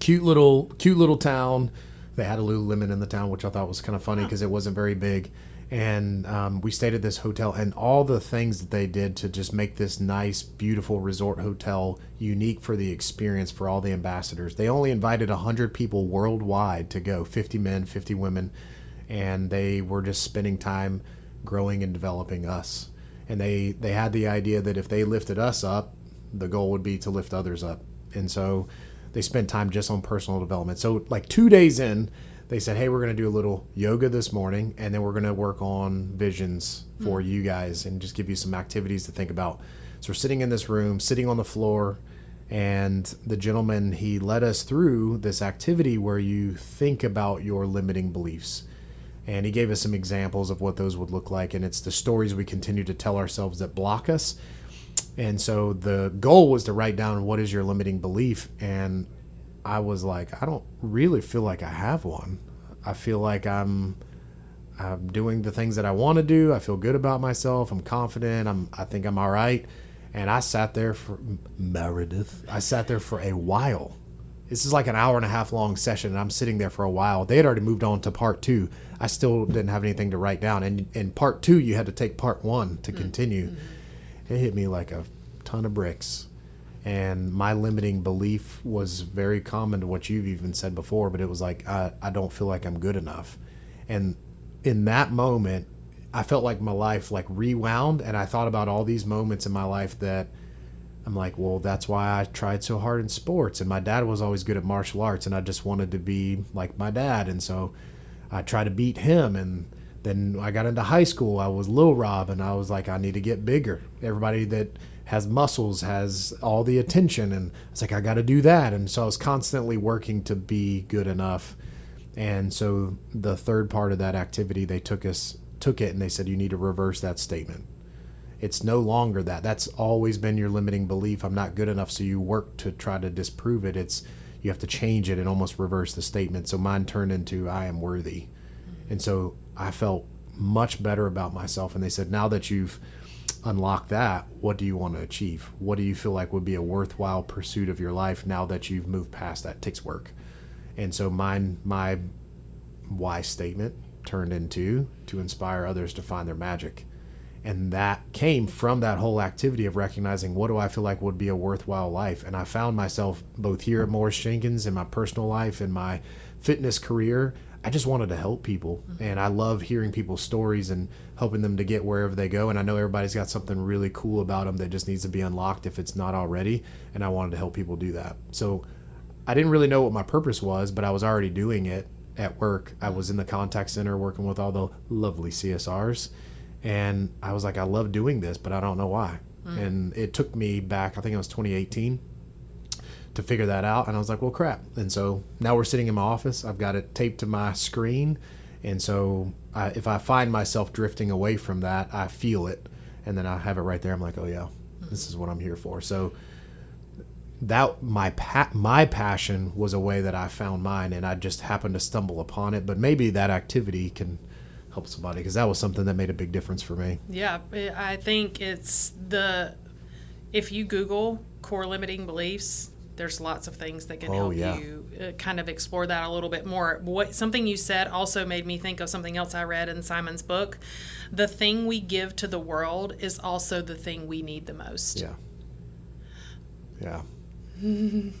cute little town. They had a Lululemon in the town, which I thought was kind of funny because it wasn't very big. And we stayed at this hotel, and all the things that they did to just make this nice, beautiful resort hotel unique for the experience for all the ambassadors. They only invited 100 people worldwide to go, 50 men, 50 women, and they were just spending time growing and developing us. And they had the idea that if they lifted us up, the goal would be to lift others up. And so they spent time just on personal development. So like 2 days in, they said, hey, we're going to do a little yoga this morning, and then we're going to work on visions for you guys and just give you some activities to think about. So we're sitting in this room, sitting on the floor, and the gentleman, he led us through this activity where you think about your limiting beliefs. And he gave us some examples of what those would look like, and it's the stories we continue to tell ourselves that block us. And so the goal was to write down what is your limiting belief, and I was like, I don't really feel like I have one. I feel like I'm doing the things that I want to do. I feel good about myself. I'm confident. I think I'm all right. And I sat there for Meredith. I sat there for a while. This is like an hour and a half long session, and I'm sitting there for a while. They had already moved on to part 2. I still didn't have anything to write down. And in part 2, you had to take part 1 to continue. Mm-hmm. It hit me like a ton of bricks. And my limiting belief was very common to what you've even said before, but it was like, I don't feel like I'm good enough. And in that moment, I felt like my life like rewound, and I thought about all these moments in my life that I'm like, well, that's why I tried so hard in sports. And my dad was always good at martial arts, and I just wanted to be like my dad. And so I tried to beat him. And then I got into high school. I was Lil Rob, and I was like, I need to get bigger. Everybody that has muscles has all the attention. And it's like, I got to do that. And so I was constantly working to be good enough. And so the third part of that activity, they took it and they said, you need to reverse that statement. It's no longer that. That's always been your limiting belief. I'm not good enough. So you work to try to disprove it. You have to change it and almost reverse the statement. So mine turned into, I am worthy. And so I felt much better about myself. And they said, now that you've unlocked that, what do you want to achieve? What do you feel like would be a worthwhile pursuit of your life now that you've moved past that? It takes work. And so my why statement turned into to inspire others to find their magic. And that came from that whole activity of recognizing, what do I feel like would be a worthwhile life? And I found myself both here at Morris-Jenkins, in my personal life, in my fitness career, I just wanted to help people. And I love hearing people's stories and helping them to get wherever they go. And I know everybody's got something really cool about them that just needs to be unlocked if it's not already. And I wanted to help people do that. So I didn't really know what my purpose was, but I was already doing it at work. I was in the contact center working with all the lovely CSRs. And I was like, I love doing this, but I don't know why. And it took me back, I think it was 2018, to figure that out. And I was like, well, crap. And so now we're sitting in my office. I've got it taped to my screen. And so if I find myself drifting away from that, I feel it. And then I have it right there. I'm like, oh, yeah, this is what I'm here for. So that my passion was a way that I found mine, and I just happened to stumble upon it. But maybe that activity can help somebody, because that was something that made a big difference for me. Yeah, I think it's if you Google core limiting beliefs, there's lots of things that can help you kind of explore that a little bit more. Something you said also made me think of something else I read in Simon's book. The thing we give to the world is also the thing we need the most. Yeah. I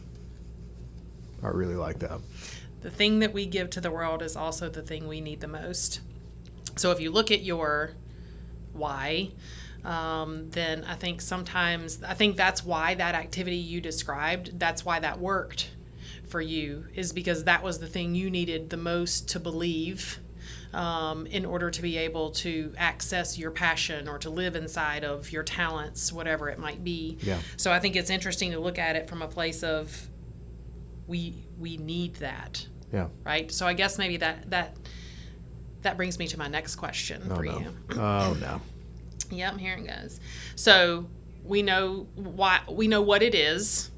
really like that. The thing that we give to the world is also the thing we need the most. So if you look at your why, then I think that's why that activity you described, that's why that worked for you, is because that was the thing you needed the most to believe in order to be able to access your passion or to live inside of your talents, whatever it might be. Yeah. So I think it's interesting to look at it from a place of we need that. Yeah. Right? So I guess maybe that brings me to my next question for you. Oh, no. Yep, here it goes. So we know what it is.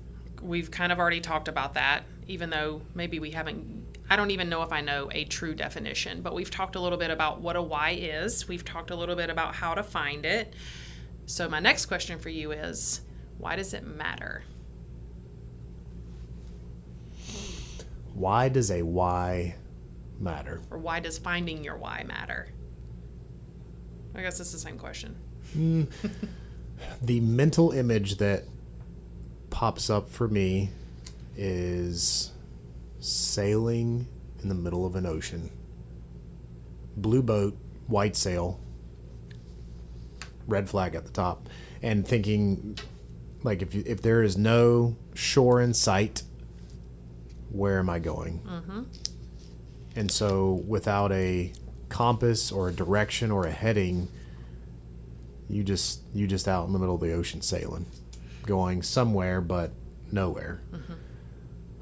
We've kind of already talked about that, even though maybe we haven't. I don't even know if I know a true definition, but we've talked a little bit about what a why is. We've talked a little bit about how to find it. So my next question for you is, why does it matter? Why does a why matter? Or why does finding your why matter? I guess it's the same question. The mental image that pops up for me is sailing in the middle of an ocean. Blue boat, white sail, red flag at the top. And thinking, like, if there is no shore in sight, where am I going? Mm-hmm. And so without a compass or a direction or a heading, you just out in the middle of the ocean sailing, going somewhere but nowhere. Mm-hmm.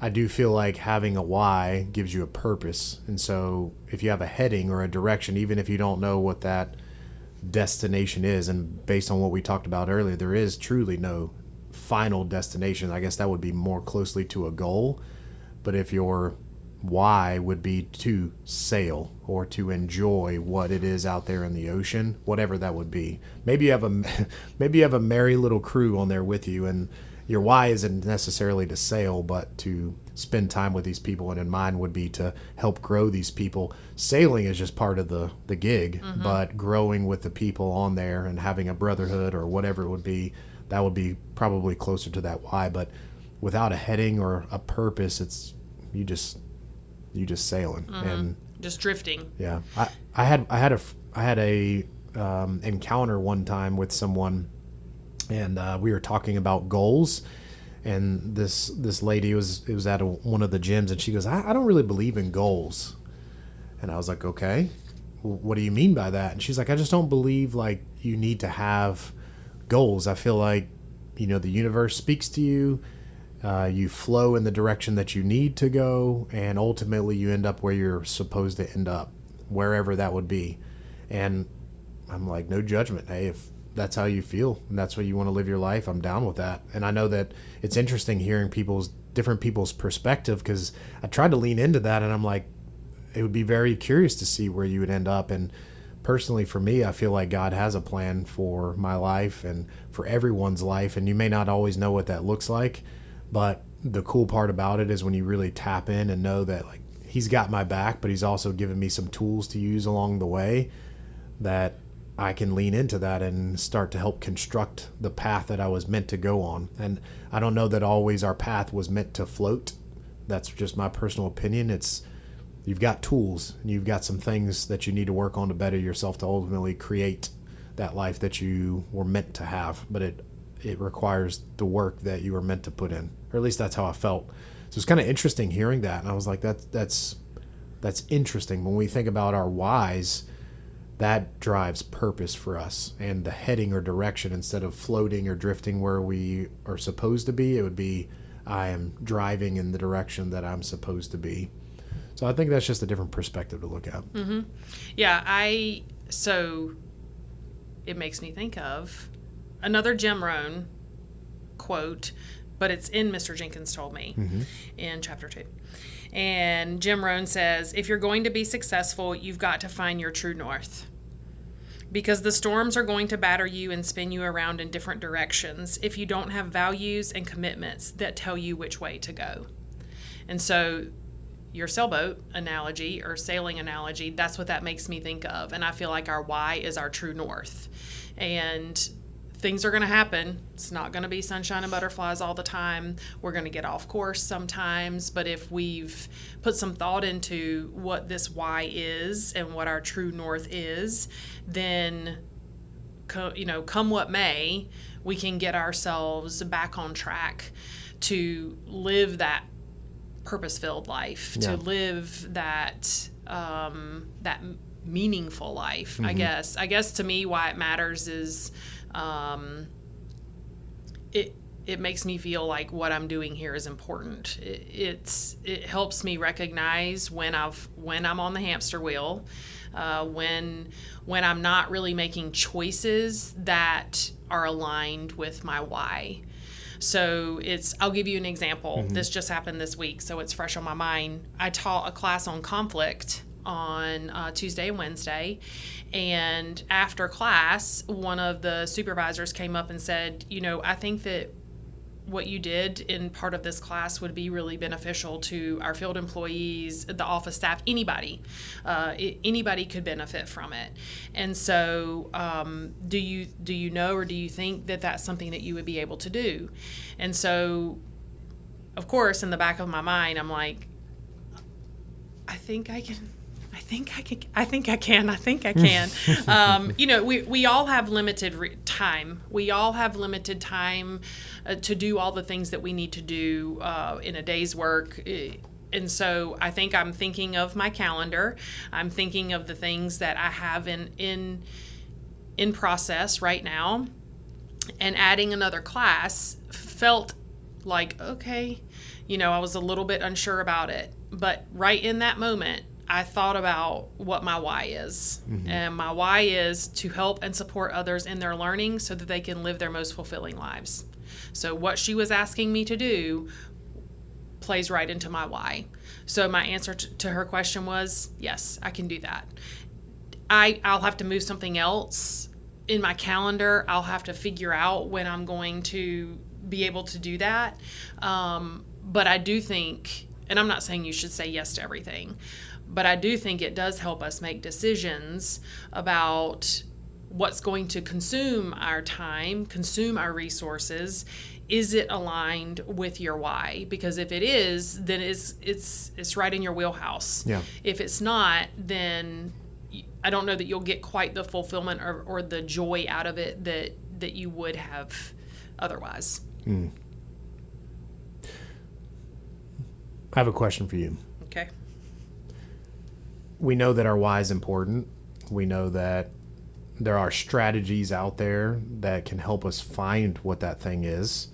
I do feel like having a why gives you a purpose. And so if you have a heading or a direction, even if you don't know what that destination is, and based on what we talked about earlier, there is truly no final destination. I guess that would be more closely to a goal. But if your why would be to sail or to enjoy what it is out there in the ocean, whatever that would be. Maybe you have a merry little crew on there with you, and your why isn't necessarily to sail, but to spend time with these people. And in mine would be to help grow these people. Sailing is just part of the gig, mm-hmm. but growing with the people on there and having a brotherhood or whatever it would be, that would be probably closer to that why. But without a heading or a purpose, it's you just sailing, mm-hmm. and just drifting. Yeah, I had a encounter one time with someone and we were talking about goals. And this lady was at one of the gyms, and she goes, I don't really believe in goals. And I was like, okay, what do you mean by that? And she's like, I just don't believe like you need to have goals. I feel like, the universe speaks to you. You flow in the direction that you need to go, and ultimately you end up where you're supposed to end up, wherever that would be. And I'm like, no judgment. Hey, if that's how you feel and that's what you want to live your life, I'm down with that. And I know that it's interesting hearing different people's perspective, because I tried to lean into that, and I'm like, it would be very curious to see where you would end up. And personally for me, I feel like God has a plan for my life and for everyone's life, and you may not always know what that looks like, but the cool part about it is when you really tap in and know that like he's got my back, but he's also given me some tools to use along the way, that I can lean into that and start to help construct the path that I was meant to go on. And I don't know that always our path was meant to float. That's just my personal opinion. You've got tools and you've got some things that you need to work on to better yourself to ultimately create that life that you were meant to have. But it requires the work that you were meant to put in, or at least that's how I felt. So it's kind of interesting hearing that. And I was like, that's interesting. When we think about our whys, that drives purpose for us and the heading or direction. Instead of floating or drifting where we are supposed to be, it would be, I am driving in the direction that I'm supposed to be. So I think that's just a different perspective to look at. Mm-hmm. Yeah, so it makes me think of another Jim Rohn quote, but it's in Mr. Jenkins Told Me in chapter 2. And Jim Rohn says, if you're going to be successful, you've got to find your true north. Because the storms are going to batter you and spin you around in different directions if you don't have values and commitments that tell you which way to go. And so your sailboat analogy or sailing analogy, that's what that makes me think of. And I feel like our why is our true north. And things are going to happen. It's not going to be sunshine and butterflies all the time. We're going to get off course sometimes. But if we've put some thought into what this why is and what our true north is, then, come what may, we can get ourselves back on track to live that purpose-filled life, to live that that meaningful life. I guess to me, why it matters is it makes me feel like what I'm doing here is important. It helps me recognize when I'm on the hamster wheel, when I'm not really making choices that are aligned with my why. So I'll give you an example. This just happened this week, so it's fresh on my mind. I taught a class on conflict on Tuesday and Wednesday, and after class, one of the supervisors came up and said, I think that what you did in part of this class would be really beneficial to our field employees, the office staff, anybody. Anybody could benefit from it. And so do you know, or do you think that that's something that you would be able to do? And so, of course, in the back of my mind, I'm like, I think I can. We all have limited time. We all have limited time to do all the things that we need to do in a day's work. And so I think I'm thinking of my calendar. I'm thinking of the things that I have in process right now. And adding another class felt like, okay, I was a little bit unsure about it. But right in that moment, I thought about what my why is. And my why is to help and support others in their learning so that they can live their most fulfilling lives. So what she was asking me to do plays right into my why. So my answer to her question was, yes, I can do that. I'll have to move something else in my calendar. I'll have to figure out when I'm going to be able to do that. But I do think, and I'm not saying you should say yes to everything, but I do think it does help us make decisions about what's going to consume our time, consume our resources. Is it aligned with your why? Because if it is, then it's right in your wheelhouse. Yeah. If it's not, then I don't know that you'll get quite the fulfillment or the joy out of it that you would have otherwise. I have a question for you. Okay. We know that our why is important. We know that there are strategies out there that can help us find what that thing is.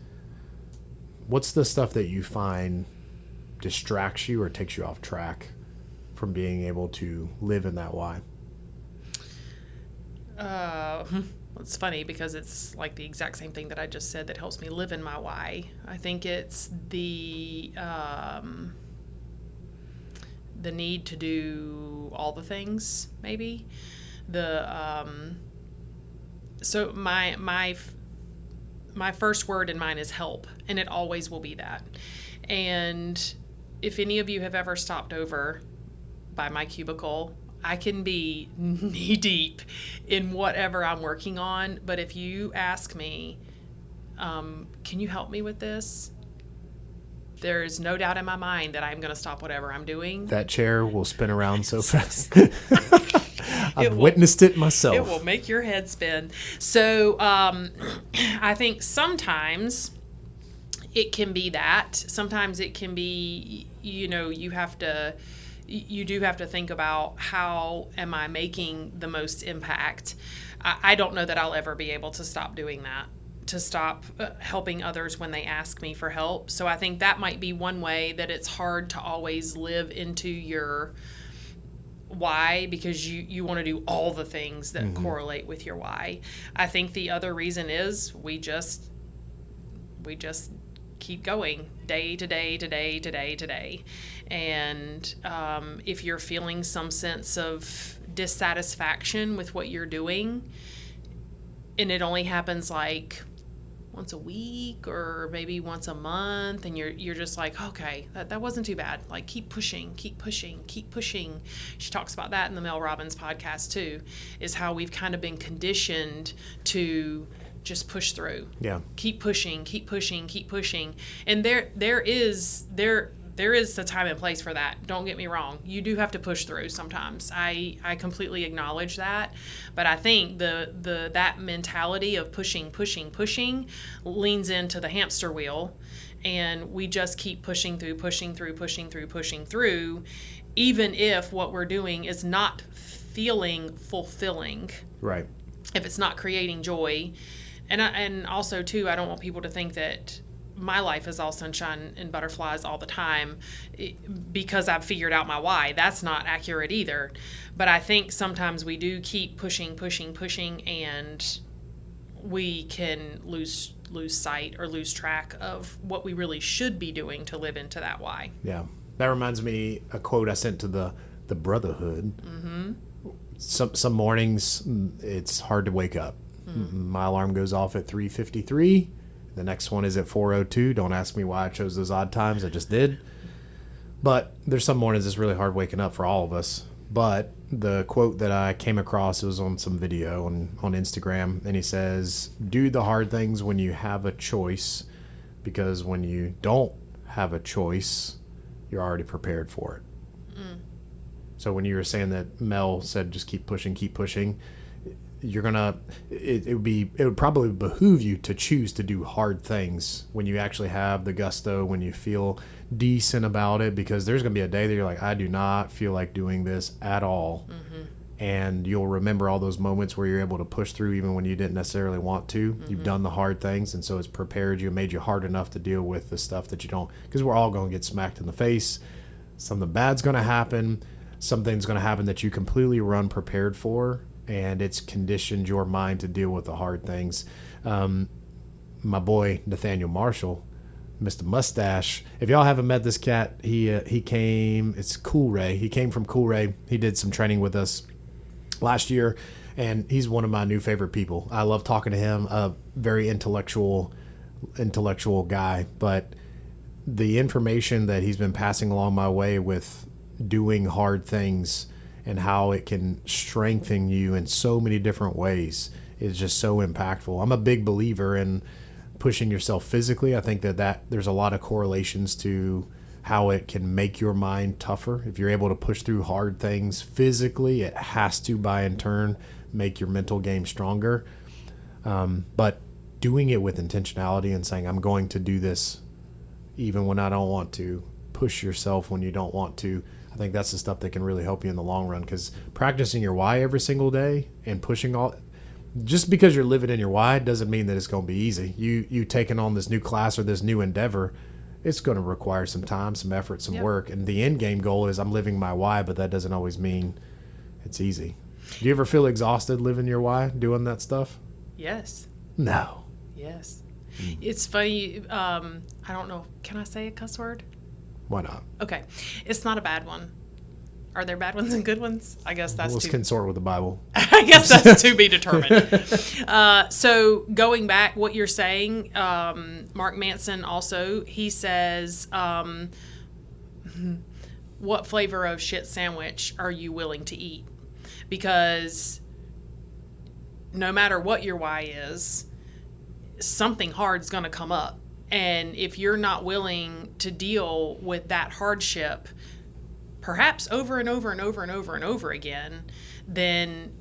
What's the stuff that you find distracts you or takes you off track from being able to live in that why? It's funny because it's like the exact same thing that I just said that helps me live in my why. I think it's the need to do all the things, maybe. So my first word in mine is help, and it always will be that. And if any of you have ever stopped over by my cubicle, I can be knee deep in whatever I'm working on, but if you ask me, can you help me with this? There is no doubt in my mind that I'm going to stop whatever I'm doing. That chair will spin around so fast. I've witnessed it myself. It will make your head spin. So I think sometimes it can be that. Sometimes it can be, you do have to think about, how am I making the most impact? I don't know that I'll ever be able to stop doing that, to stop helping others when they ask me for help. So I think that might be one way that it's hard to always live into your why, because you want to do all the things that correlate with your why. I think the other reason is we just keep going day to day to day to day to day. And if you're feeling some sense of dissatisfaction with what you're doing, and it only happens like once a week or maybe once a month, and you're just like, okay, that wasn't too bad. Like, keep pushing, keep pushing, keep pushing. She talks about that in the Mel Robbins podcast too, is how we've kind of been conditioned to just push through. Yeah. Keep pushing, keep pushing, keep pushing. And there is a time and place for that. Don't get me wrong. You do have to push through sometimes. I completely acknowledge that. But I think that mentality of pushing leans into the hamster wheel, and we just keep pushing through, even if what we're doing is not feeling fulfilling. Right. If it's not creating joy. And also too, I don't want people to think that my life is all sunshine and butterflies all the time because I've figured out my why. That's not accurate either. But I think sometimes we do keep pushing, and we can lose sight or lose track of what we really should be doing to live into that why. Yeah. That reminds me a quote I sent to the Brotherhood. Some mornings it's hard to wake up. My alarm goes off at 3:53. The next one is at 4:02. Don't ask me why I chose those odd times. I just did. But there's some mornings it's really hard waking up for all of us. But the quote that I came across, it was on some video on Instagram, and he says, do the hard things when you have a choice, because when you don't have a choice, you're already prepared for it. So when you were saying that Mel said just keep pushing, you're gonna it would probably behoove you to choose to do hard things when you actually have the gusto, when you feel decent about it, because there's gonna be a day that you're like, I do not feel like doing this at all. And you'll remember all those moments where you're able to push through even when you didn't necessarily want to. You've done the hard things, and so it's prepared you and made you hard enough to deal with the stuff that you don't, because we're all gonna get smacked in the face. Something bad's gonna happen, something's gonna happen that you completely were unprepared for, and it's conditioned your mind to deal with the hard things. My boy Nathaniel Marshall, Mr. Mustache. If y'all haven't met this cat, he came. It's Cool Ray. He came from Cool Ray. He did some training with us last year, and he's one of my new favorite people. I love talking to him. A very intellectual guy, but the information that he's been passing along my way with doing hard things and how it can strengthen you in so many different ways is just so impactful. I'm a big believer in pushing yourself physically. I think that there's a lot of correlations to how it can make your mind tougher. If you're able to push through hard things physically, it has to, by in turn, make your mental game stronger. But doing it with intentionality and saying, I'm going to do this even when I don't want to. Push yourself when you don't want to. I think that's the stuff that can really help you in the long run, because practicing your why every single day and pushing all, just because you're living in your why doesn't mean that it's going to be easy. You taking on this new class or this new endeavor, it's going to require some time, some effort, some work. And the end game goal is I'm living my why, but that doesn't always mean it's easy. Do you ever feel exhausted living your why, doing that stuff? Yes. No. Yes. It's funny. I don't know. Can I say a cuss word? Why not? Okay. It's not a bad one. Are there bad ones and good ones? I guess that's Let's consort with the Bible. I guess that's to be determined. So going back, what you're saying, Mark Manson also, he says, what flavor of shit sandwich are you willing to eat? Because no matter what your why is, something hard's going to come up. And if you're not willing to deal with that hardship, perhaps over and over and over and over and over again, then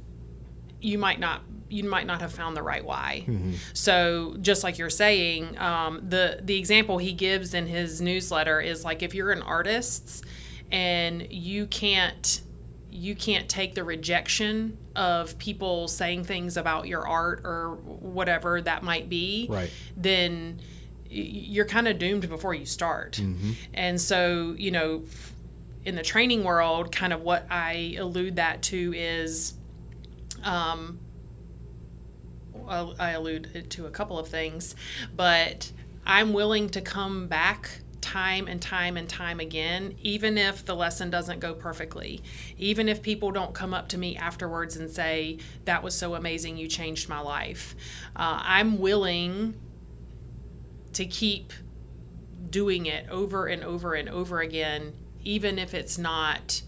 you might not have found the right why. Mm-hmm. So just like you're saying, the example he gives in his newsletter is like, if you're an artist and you can't take the rejection of people saying things about your art or whatever that might be, right, then you're kind of doomed before you start. Mm-hmm. And so, in the training world, kind of what I allude that to is, I allude to a couple of things, but I'm willing to come back time and time and time again, even if the lesson doesn't go perfectly, even if people don't come up to me afterwards and say, that was so amazing, you changed my life. I'm willing to keep doing it over and over and over again, even if it's not,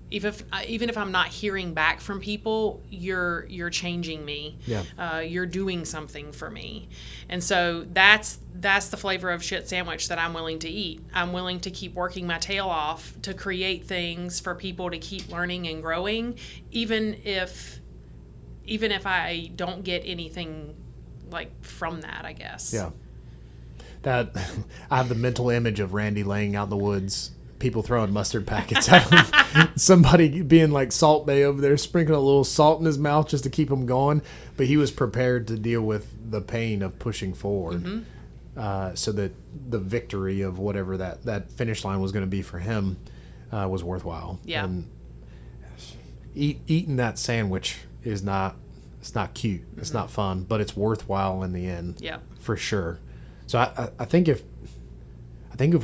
even if I'm not hearing back from people, you're changing me. Yeah. You're doing something for me. And so that's the flavor of shit sandwich that I'm willing to eat. I'm willing to keep working my tail off to create things for people to keep learning and growing, even if I don't get anything like from that, I guess. Yeah. That I have the mental image of Randy laying out in the woods, people throwing mustard packets at him, somebody being like Salt Bay over there, sprinkling a little salt in his mouth just to keep him going. But he was prepared to deal with the pain of pushing forward, mm-hmm. So that the victory of whatever that finish line was going to be for him was worthwhile. Yeah. And eating that sandwich it's not cute. It's mm-hmm. not fun, but it's worthwhile in the end. Yeah. For sure. So I think if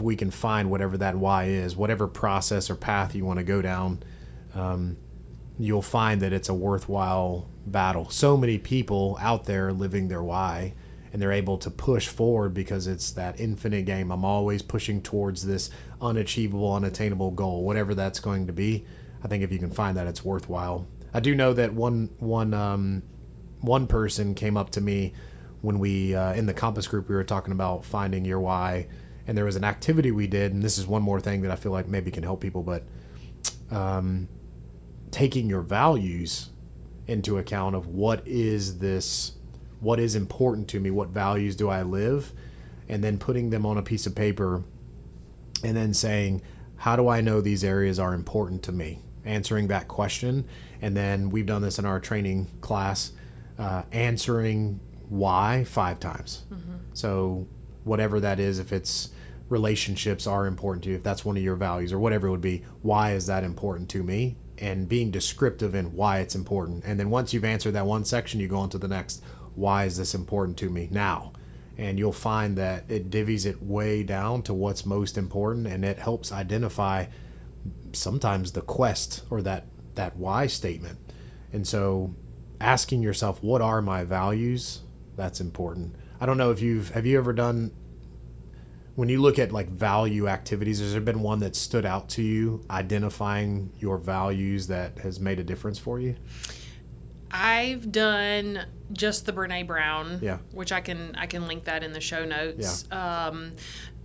we can find whatever that why is, whatever process or path you want to go down, you'll find that it's a worthwhile battle. So many people out there living their why, and they're able to push forward because it's that infinite game. I'm always pushing towards this unachievable, unattainable goal, whatever that's going to be. I think if you can find that, it's worthwhile. I do know that one person came up to me when we, in the Compass group, we were talking about finding your why, and there was an activity we did, and this is one more thing that I feel like maybe can help people, but taking your values into account of what is important to me, what values do I live, and then putting them on a piece of paper, and then saying, how do I know these areas are important to me? Answering that question, and then we've done this in our training class, answering why 5 times. Mm-hmm. So whatever that is, if it's relationships are important to you, if that's one of your values or whatever it would be, why is that important to me? And being descriptive in why it's important. And then once you've answered that one section, you go on to the next. Why is this important to me now? And you'll find that it divvies it way down to what's most important, and it helps identify sometimes the quest or that why statement. And so asking yourself, what are my values? That's important. I don't know if have you ever done, when you look at like value activities, has there been one that stood out to you, identifying your values that has made a difference for you? I've done just the Brene Brown, yeah, which I can link that in the show notes. Yeah.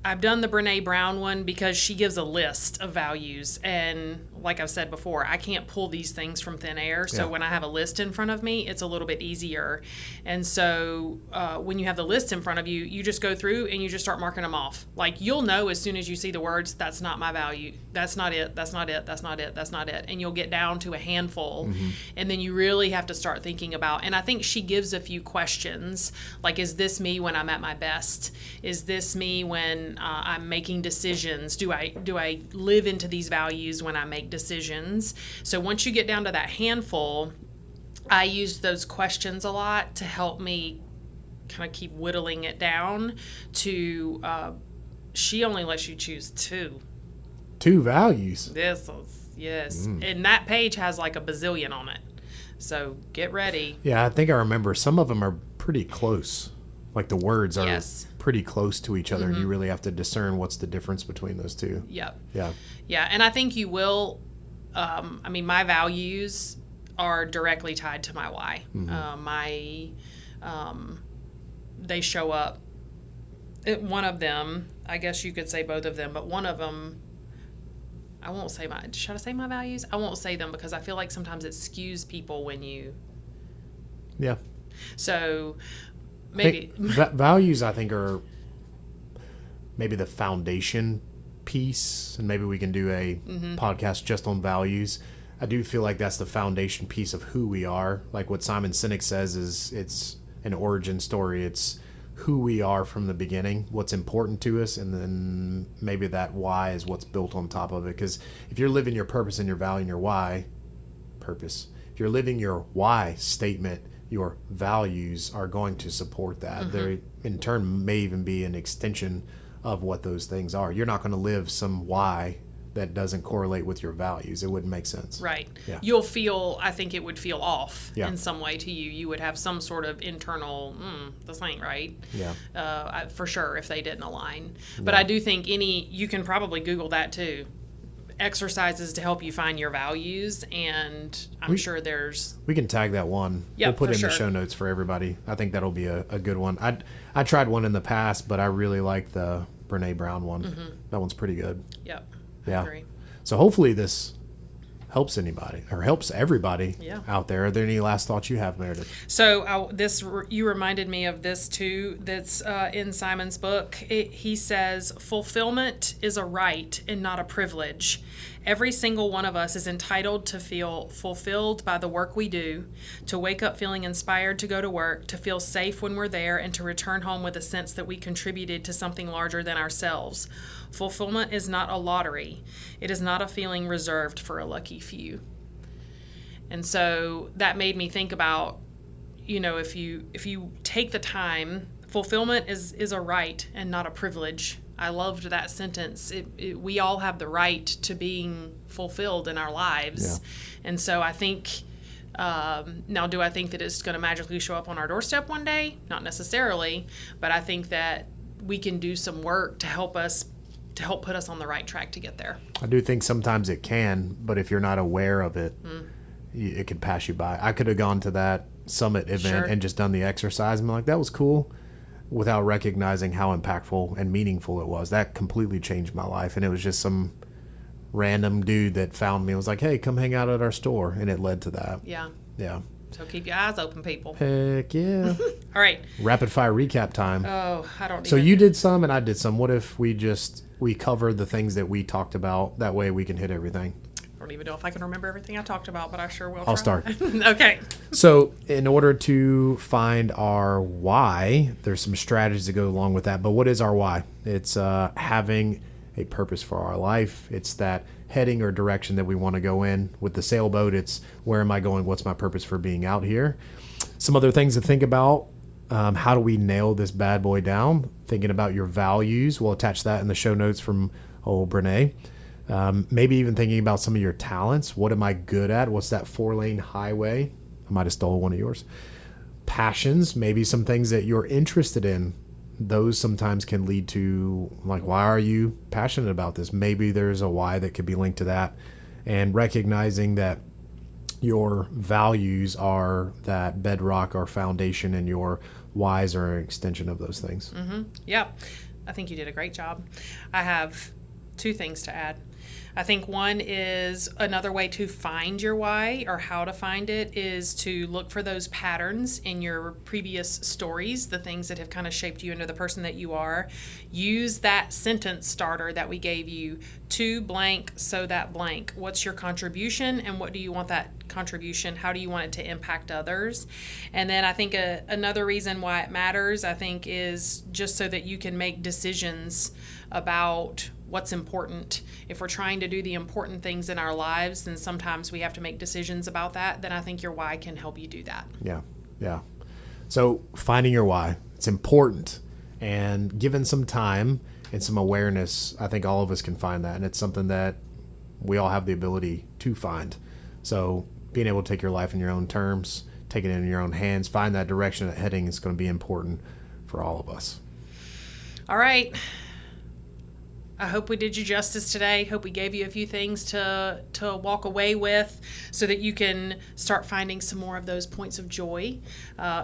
I've done the Brene Brown one because she gives a list of values. And like I've said before, I can't pull these things from thin air. So when I have a list in front of me, it's a little bit easier. And so when you have the list in front of you, you just go through and you just start marking them off. Like you'll know as soon as you see the words, that's not my value. That's not it. That's not it. That's not it. That's not it. And you'll get down to a handful. And then you really have to start thinking about, and I think she gives a few questions. Like, is this me when I'm at my best? Is this me when I'm making decisions? Do I live into these values when I make decisions? So once you get down to that handful, I use those questions a lot to help me kind of keep whittling it down to, she only lets you choose two. Two values. Yes. And that page has like a bazillion on it. So get ready. Yeah, I think I remember some of them are pretty close. Like the words are pretty close to each other, and you really have to discern what's the difference between those two. Yep. Yeah. Yeah, and I think you will. My values are directly tied to my why. They show up. One of them, I guess you could say both of them, but one of them, I won't say should I say my values? I won't say them because I feel like sometimes it skews people when you. Yeah. So maybe. Values, I think, are maybe the foundation piece, and maybe we can do a podcast just on values. I do feel like that's the foundation piece of who we are. Like what Simon Sinek says is it's an origin story. It's who we are from the beginning, what's important to us, and then maybe that why is what's built on top of it. Because if you're living your purpose and your value and your why, if you're living your why statement, your values are going to support that. They, in turn, may even be an extension of what those things are. You're not going to live some why that doesn't correlate with your values. It wouldn't make sense. Right. Yeah. You'll feel, I think it would feel off in some way to you. You would have some sort of internal, this ain't right. Yeah. For sure, if they didn't align. But I do think you can probably Google that too. Exercises to help you find your values, and I'm sure we can tag that one. We'll put it in the show notes for everybody. I think that'll be a good one. I tried one in the past, but I really like the Brene Brown one. That one's pretty good. Yep. Yeah. I agree. So hopefully this helps anybody or helps everybody out there. Are there any last thoughts you have, Meredith? So you reminded me of this too. That's in Simon's book. He says, fulfillment is a right and not a privilege. Every single one of us is entitled to feel fulfilled by the work we do, to wake up feeling inspired to go to work, to feel safe when we're there, and to return home with a sense that we contributed to something larger than ourselves. Fulfillment is not a lottery. It is not a feeling reserved for a lucky few. And so that made me think about, if you take the time, fulfillment is a right and not a privilege. I loved that sentence. We all have the right to being fulfilled in our lives. Yeah. And so I think, now do I think that it's going to magically show up on our doorstep one day? Not necessarily, but I think that we can do some work to help put us on the right track to get there. I do think sometimes it can, but if you're not aware of it, it could pass you by. I could have gone to that summit event and just done the exercise and been like, that was cool, without recognizing how impactful and meaningful it was. That completely changed my life, and it was just some random dude that found me and was like, hey, come hang out at our store, and it led to that. Yeah. So keep your eyes open, people. Heck yeah. All right. Rapid fire recap time. Oh, I don't. So you did some and I did some. What if we covered the things that we talked about? That way we can hit everything. I don't even know if I can remember everything I talked about, but I sure will. I'll start. Okay. So in order to find our why, there's some strategies that go along with that. But what is our why? It's having a purpose for our life. It's that heading or direction that we want to go in. With the sailboat, it's where am I going? What's my purpose for being out here? Some other things to think about. How do we nail this bad boy down? Thinking about your values. We'll attach that in the show notes from old Brene. Maybe even thinking about some of your talents. What am I good at? What's that 4-lane highway? I might have stole one of yours. Passions, maybe some things that you're interested in. Those sometimes can lead to, like, why are you passionate about this? Maybe there's a why that could be linked to that. And recognizing that your values are that bedrock or foundation, and your whys are an extension of those things. Mm-hmm. Yeah. I think you did a great job. I have 2 things to add. I think one is another way to find your why, or how to find it, is to look for those patterns in your previous stories, the things that have kind of shaped you into the person that you are. Use that sentence starter that we gave you, to blank, so that blank. What's your contribution, and what do you want that contribution? How do you want it to impact others? And then I think another reason why it matters, I think, is just so that you can make decisions about what's important. If we're trying to do the important things in our lives, then sometimes we have to make decisions about that. Then I think your why can help you do that. Yeah. So finding your why, it's important. And given some time and some awareness, I think all of us can find that. And it's something that we all have the ability to find. So being able to take your life in your own terms, take it in your own hands, find that direction of heading is going to be important for all of us. All right. I hope we did you justice today. Hope we gave you a few things to walk away with so that you can start finding some more of those points of joy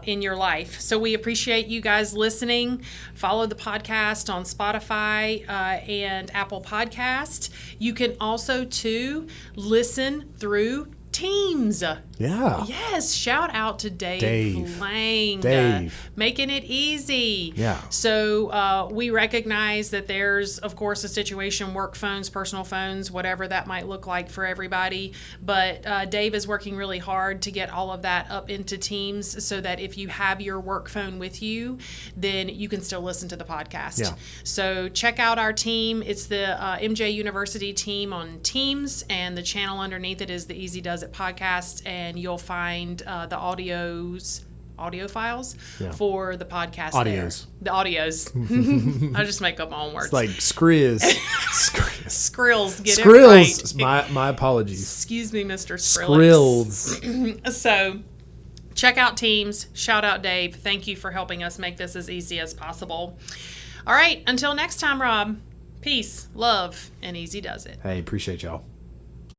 in your life. So we appreciate you guys listening. Follow the podcast on Spotify and Apple Podcast. You can also, too, listen through Teams. Yeah. Yes. Shout out to Dave Lang. Dave. Making it easy. Yeah. So we recognize that there's, of course, a situation, work phones, personal phones, whatever that might look like for everybody. But Dave is working really hard to get all of that up into Teams so that if you have your work phone with you, then you can still listen to the podcast. Yeah. So check out our team. It's the MJ University team on Teams, and the channel underneath it is the Easy Does It podcast, and you'll find the audio files for the podcast. Audios. There. The audios. I just make up my own words. It's like Skrills. Skrills. Get Skrills. it right. My apologies. Excuse me, Mr. Skrills. Skrills. So check out Teams. Shout out Dave. Thank you for helping us make this as easy as possible. All right. Until next time, Rob. Peace, love, and Easy Does It. Hey, appreciate y'all.